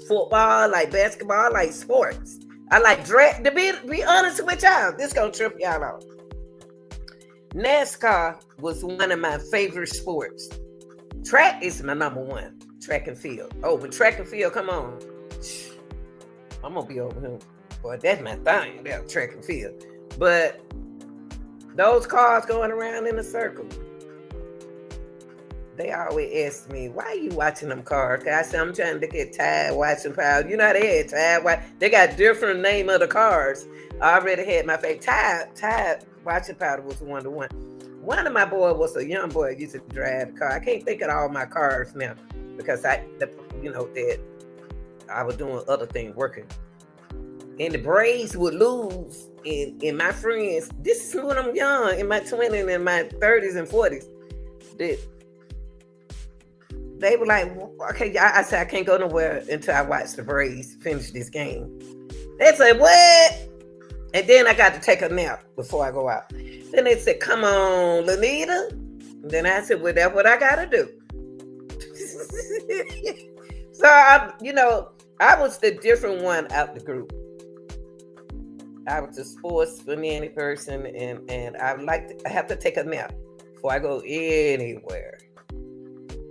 football. I like basketball. I like sports. I like drag. To be honest with y'all, this gonna trip y'all out. NASCAR was one of my favorite sports. Track is my number one. Track and field. Oh, but track and field, come on. I'm gonna be over here. Boy, that's my thing. That track and field. But those cars going around in a circle, they always ask me, why are you watching them cars? Cause I said, I'm trying to get tired watching Power. You know how they had tired. They got different name of the cars. I already had my favorite. Tired watching Power was one to one. One of my boys was a young boy used to drive the car. I can't think of all my cars now because that I was doing other things working. And the Braves would lose. And my friends, this is when I'm young, in my 20s and my 30s and 40s. They were like, okay, I said, I can't go nowhere until I watch the Braves finish this game. They said, what? And then I got to take a nap before I go out. Then they said, come on, Lanita. And then I said, well, that's what I got to do. So, I was the different one out the group. I was a sports fanatic person, and I have to take a nap before I go anywhere.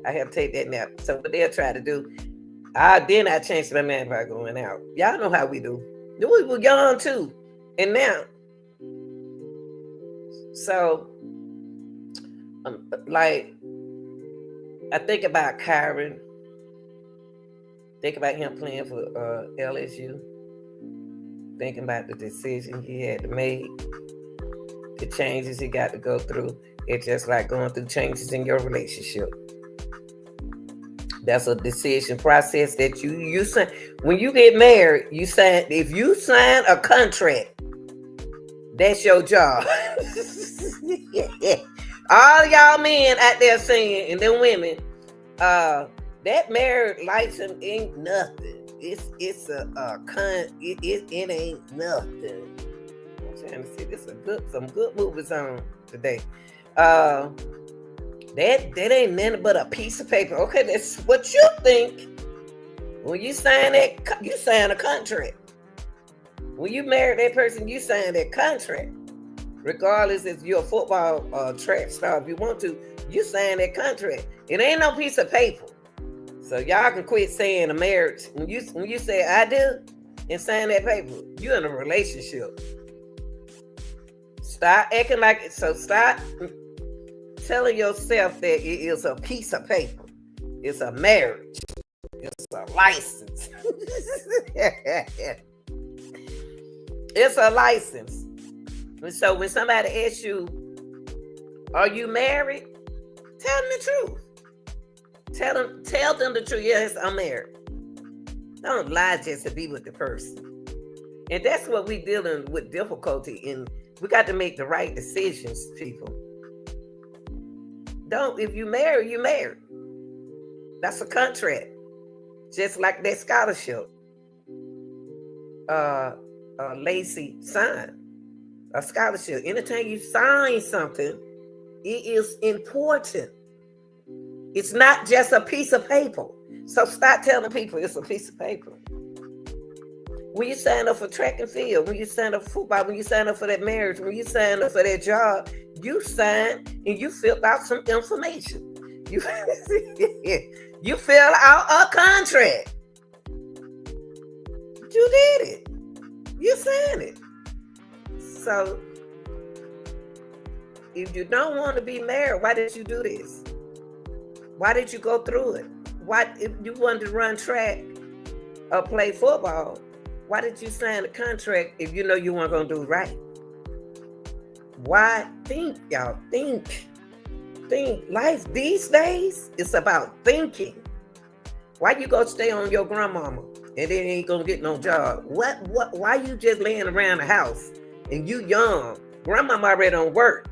I have to take that nap. So what they'll try to do, then I changed my mind by going out. Y'all know how we do. We were young too, and now. So, I think about Kyren. Think about him playing for LSU. Thinking about the decision he had to make, the changes he got to go through. It's just like going through changes in your relationship. That's a decision process that you sign. When you get married, you sign. If you sign a contract, that's your job. All y'all men out there saying, and them women, that marriage license ain't nothing. It's it ain't nothing. I'm trying to see this some good movies on today. That ain't nothing but a piece of paper. Okay, that's what you think. When you sign that, you sign a contract. When you marry that person, you sign that contract. Regardless if you're a football track star, if you want to, you sign that contract. It ain't no piece of paper. So y'all can quit saying a marriage. When you say I do and sign that paper, you're in a relationship. Stop acting like it. So stop telling yourself that it is a piece of paper. It's a marriage. It's a license. It's a license. And so when somebody asks you, are you married? Tell them the truth. Tell them the truth. Yes, I'm married. Don't lie just to be with the person. And that's what we dealing with difficulty in. We got to make the right decisions, people. If you marry, you marry. That's a contract. Just like that scholarship. Lacy signed a scholarship. Anytime you sign something, it is important. It's not just a piece of paper. So stop telling people it's a piece of paper. When you sign up for track and field, when you sign up for football, when you sign up for that marriage, when you sign up for that job, you signed and you filled out some information. You filled out a contract. You did it. You signed it. So if you don't want to be married, why did you do this? Why did you go through it? Why, if you wanted to run track or play football, why did you sign a contract if you know you weren't going to do right? Why? Think, y'all. Think. Life these days is about thinking. Why you go stay on your grandmama and then ain't going to get no job? Why you just laying around the house and you young? Grandmama already don't work.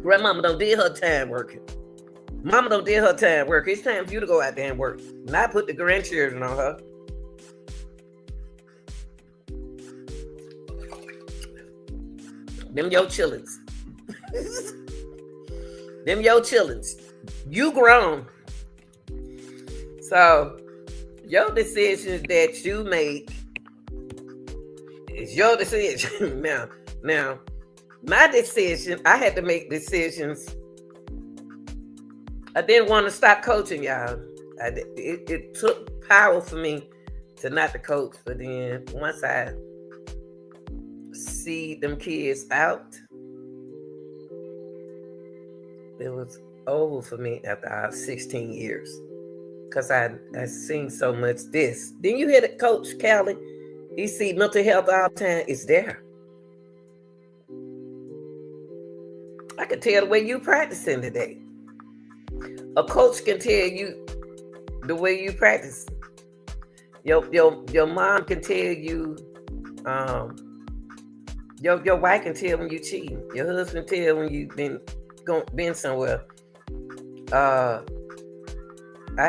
Grandmama done did her time working. Mama done did her time working. It's time for you to go out there and work. Not put the grandchildren on her. Them your chillins. Them your chillins. You grown. So your decisions that you make is your decision. Now, my decision, I had to make decisions. I didn't want to stop coaching, y'all. It took power for me to not to coach, but then once I see them kids out, it was over for me after 16 years. Because I seen so much this. Then you hear the coach, Callie, he see mental health all the time. It's there. I can tell the way you practicing today. A coach can tell you the way you practice. Your mom can tell you, your wife can tell when you cheating. Your husband tell when you been somewhere. I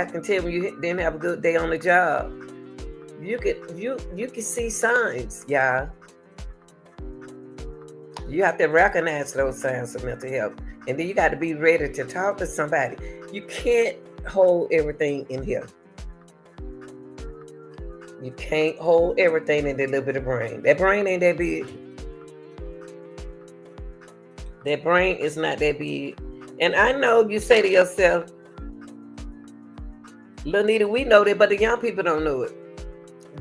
can tell when you didn't have a good day on the job. You can see signs, y'all. You have to recognize those signs of mental health. And then you got to be ready to talk to somebody. You can't hold everything in here. You can't hold everything in that little bit of brain. That brain ain't that big. That brain is not that big. And I know you say to yourself, Lanita, we know that, but the young people don't know it.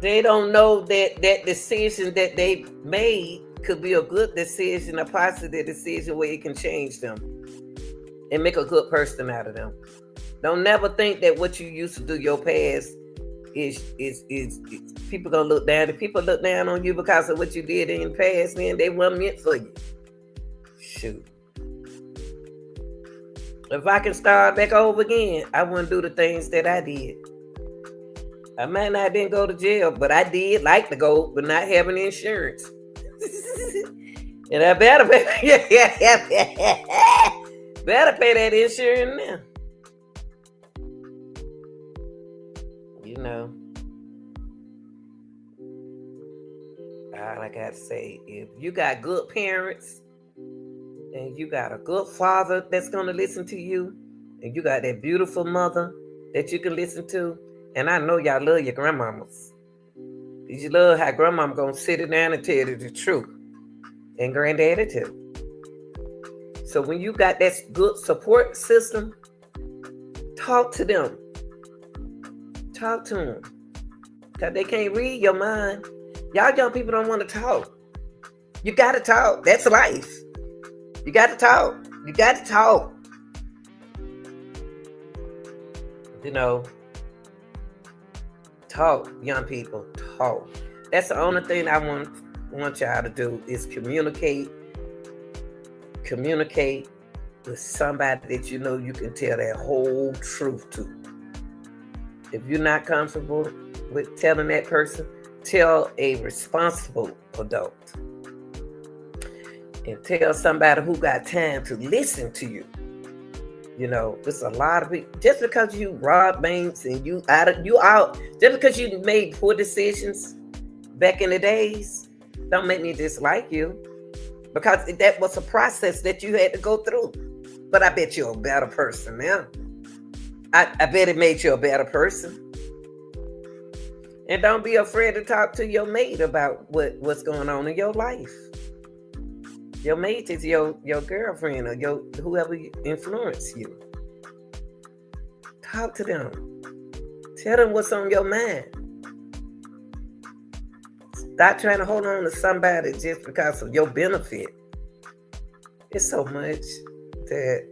They don't know that decision that they made could be a good decision, a positive decision where it can change them and make a good person out of them. Don't never think that what you used to do, your past, is people gonna look down. If people look down on you because of what you did in the past, then they weren't meant for you. Shoot. If I can start back over again, I wouldn't do the things that I did. I might not didn't go to jail, but I did like to go, but not having insurance. And I better pay, better pay that insurance now. You know, all I got to say, if you got good parents and you got a good father that's going to listen to you, and you got that beautiful mother that you can listen to, and I know y'all love your grandmamas. You love how grandmama going to sit down and tell you the truth, and granddaddy too. So when you got that good support system, talk to them. Talk to them. Because they can't read your mind. Y'all young people don't want to talk. You got to talk. That's life. You got to talk. You got to talk. You know, talk, young people, talk. That's the only thing I want y'all to do is communicate. Communicate with somebody that you know you can tell that whole truth to. If you're not comfortable with telling that person, tell a responsible adult. And tell somebody who got time to listen to you. You know, there's a lot of people. Just because you rob banks and you out, just because you made poor decisions back in the days, don't make me dislike you. Because that was a process that you had to go through. But I bet you're a better person now. I bet it made you a better person. And don't be afraid to talk to your mate about what's going on in your life. Your mate is your girlfriend or whoever influenced you. Talk to them. Tell them what's on your mind. Stop trying to hold on to somebody just because of your benefit. It's so much that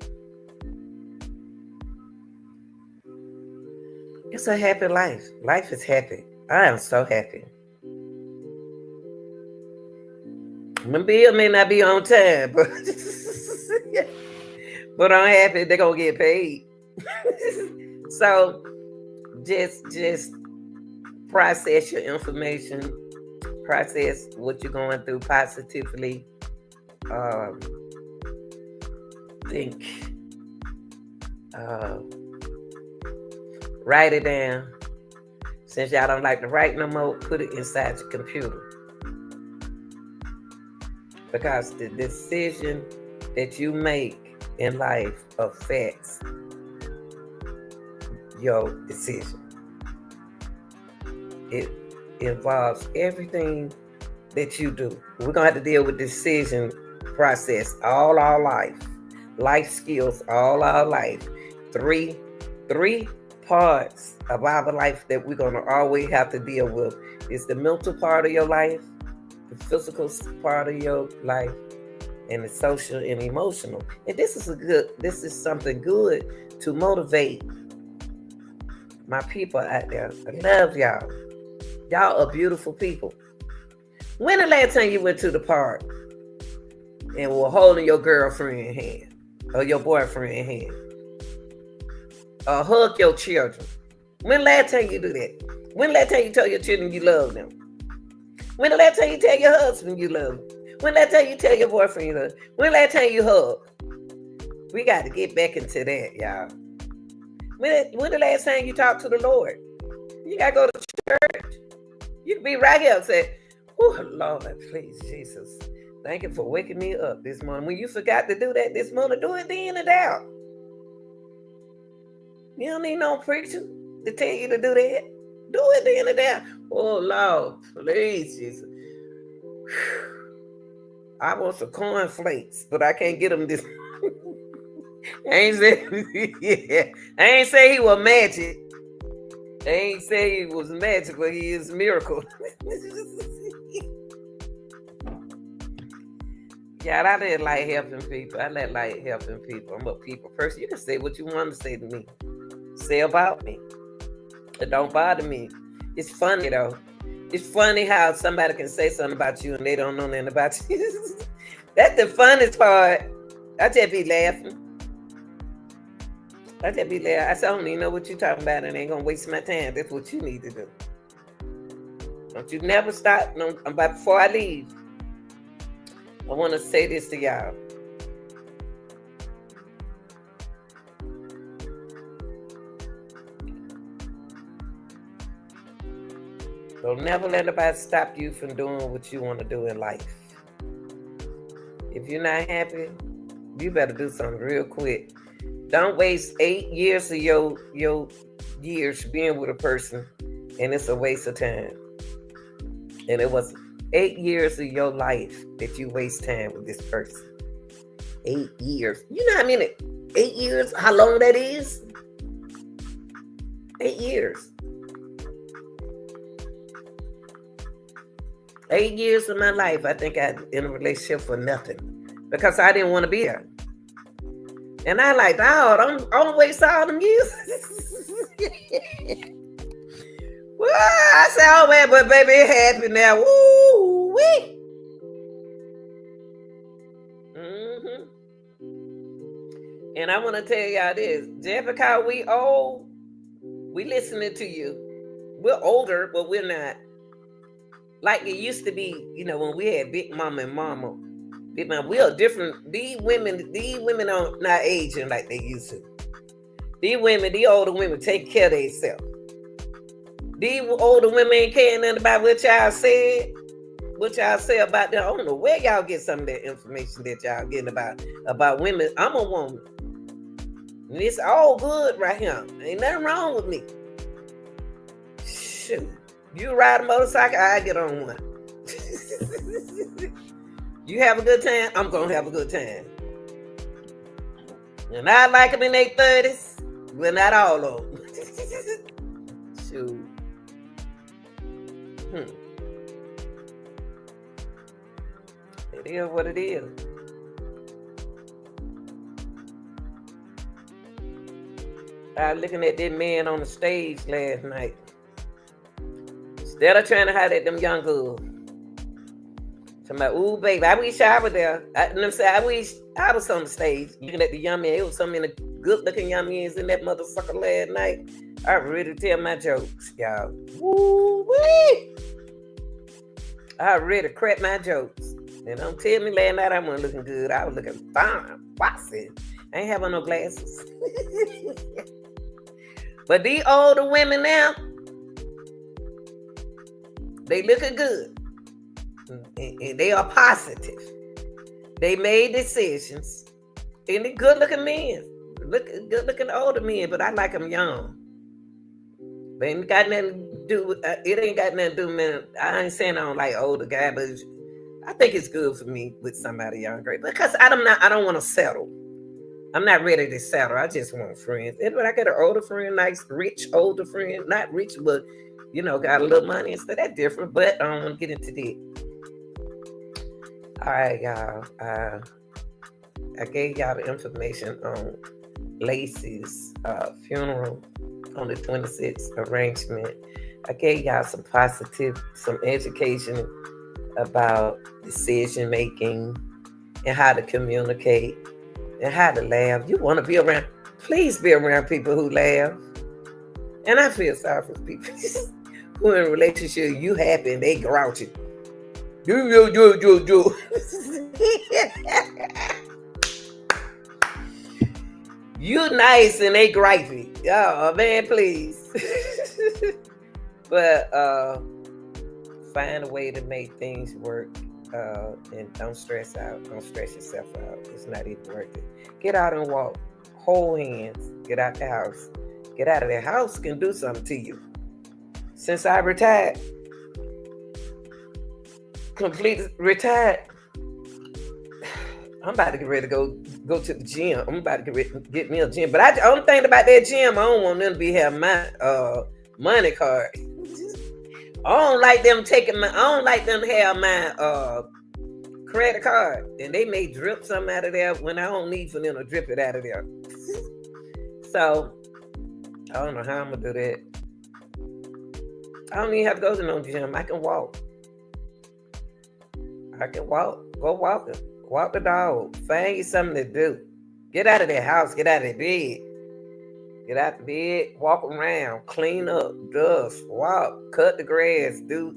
it's a happy life. Life is happy. I am so happy. My bill may not be on time, but I'm happy they're gonna get paid. So just process your information, process what you're going through positively. Think, write it down. Since y'all don't like to write no more, put it inside your computer. Because the decision that you make in life affects your decision. It involves everything that you do. We're going to have to deal with decision process all our life. Life skills all our life. Three parts of our life that we're going to always have to deal with is the mental part of your life, the physical part of your life, and the social and emotional. And this is something good to motivate my people out there. I love y'all. Y'all are beautiful people. When the last time you went to the park and were holding your girlfriend's hand or your boyfriend's hand? Or hug your children? When the last time you do that? When the last time you tell your children you love them? When the last time you tell your husband you love them? When the last time you tell your boyfriend you love them? When the last time you hug? We got to get back into that, y'all. When the last time you talked to the Lord? You got to go to church. You can be right here and say, oh, Lord, please, Jesus. Thank you for waking me up this morning. When you forgot to do that this morning, do it then and out. You don't need no preacher to tell you to do that. Do it then and there. Oh, Lord, please, Jesus. I want some cornflakes, but I can't get them this. I ain't say he was magic. I ain't say he was magic, but he is a miracle. Yeah, I didn't like helping people. I like helping people. I'm a people person. You can say what you want to say to me. Say about me. It don't bother me. It's funny though. It's funny how somebody can say something about you and they don't know nothing about you. That's the funniest part. I just be laughing. I just be there. I said, I don't even know what you're talking about, and ain't gonna waste my time. That's what you need to do. Don't you never stop. No, but before I leave, I want to say this to y'all. Don't never let nobody stop you from doing what you want to do in life. If you're not happy, you better do something real quick. Don't waste 8 years of your years being with a person, and it's a waste of time. And it was 8 years of your life that you waste time with this person. 8 years. You know how many? 8 years? How long that is? 8 years. 8 years of my life, I think I in a relationship for nothing because I didn't want to be here. And I like, oh, don't waste all them years. Well, I said, oh man, but baby, it happy now. Woo wee. And I want to tell y'all this, just because we old, we listening to you. We're older, but we're not. Like it used to be, when we had Big Mama and Mama. Big Mama, we are different. These women are not aging like they used to. These older women take care of themselves. These older women ain't caring nothing about what y'all said. What y'all say about them. I don't know where y'all get some of that information that y'all getting about women. I'm a woman. And it's all good right here. Ain't nothing wrong with me. Shoot. You ride a motorcycle, I get on one. You have a good time, I'm going to have a good time. And I like them in their 30s, but not all of them. Shoot. It is what it is. I was looking at that man on the stage last night. Instead of trying to hide at them young girls. Somebody, ooh, baby, I wish I was there. I wish I was on the stage looking at the young men. It was so many good-looking young men in that motherfucker last night. I was ready to tell my jokes, y'all. Woo-wee! I was ready to crack my jokes. And don't tell me last night I wasn't looking good. I was looking fine, bossy. I ain't having no glasses. But these older women now, they looking good. And they are positive. They made decisions. And they're good looking men. Good looking older men, but I like them young. But it ain't got nothing to do with, man. I ain't saying I don't like older guys, but I think it's good for me with somebody younger. Because I don't want to settle. I'm not ready to settle. I just want friends. And when I get an older friend, nice, rich, older friend, not rich, but got a little money and stuff, that's different, but I don't want to get into that. All right, y'all. I gave y'all the information on Lacy's funeral on the 26th arrangement. I gave y'all some education about decision making and how to communicate and how to laugh. You want to be around, please be around people who laugh. And I feel sorry for people who in a relationship, you happy and they grouchy. Do. You nice and they gripey. Oh man, please. But find a way to make things work. And don't stress out. Don't stress yourself out. It's not even worth it. Get out and walk. Hold hands. Get out the house. Get out of the house can do something to you. Since I retired, completely retired, I'm about to get ready to go to the gym. I'm about to get me a gym. But the only thing about that gym, I don't want them to be having my money card. I don't like them to have my credit card. And they may drip something out of there when I don't need for them to drip it out of there. So I don't know how I'm gonna do that. I don't even have to go to no gym. I can walk. Go walking. Walk the dog. Find you something to do. Get out of that house. Get out of that bed. Get out the bed, walk around, clean up, dust, walk, cut the grass, do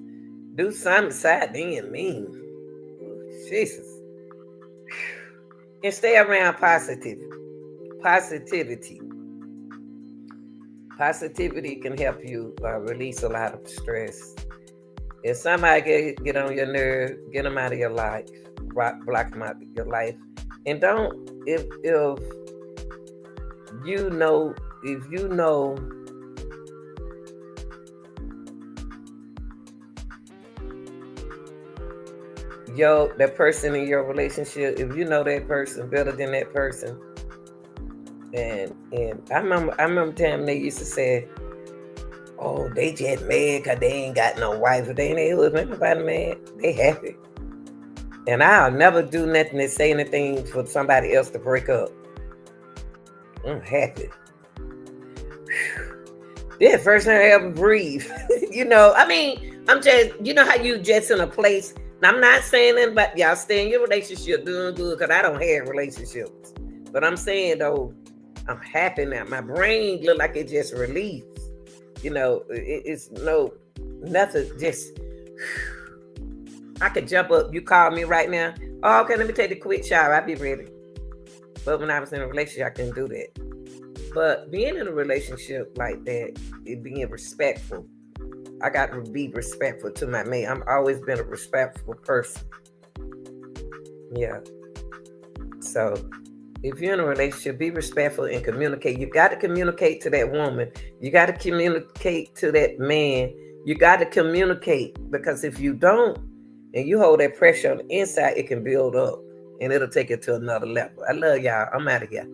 something beside being mean. Jesus. And stay around positivity. Positivity can help you release a lot of stress. If somebody get on your nerve, get them out of your life. Block them out of your life. And don't, if you know that person in your relationship, if you know that person better than that person, and I remember time they used to say, oh, they just mad because they ain't got no wife, or they ain't their husband. Nobody mad, they happy. And I'll never do nothing to say anything for somebody else to break up. I'm happy. This is the first time I ever breathe. I'm just, how you just in a place. I'm not saying that, but y'all stay in your relationship doing good, because I don't have relationships. But I'm saying, though, I'm happy now. My brain look like it just released. It's nothing, just, I could jump up. You call me right now. Oh, okay, let me take a quick shower. I'll be ready. But when I was in a relationship, I couldn't do that. But being in a relationship like that, it being respectful. I got to be respectful to my mate. I've always been a respectful person. Yeah. So if you're in a relationship, be respectful and communicate. You got to communicate to that woman. You got to communicate to that man. You got to communicate, because if you don't, and you hold that pressure on the inside, it can build up and it'll take it to another level. I love y'all. I'm out of here.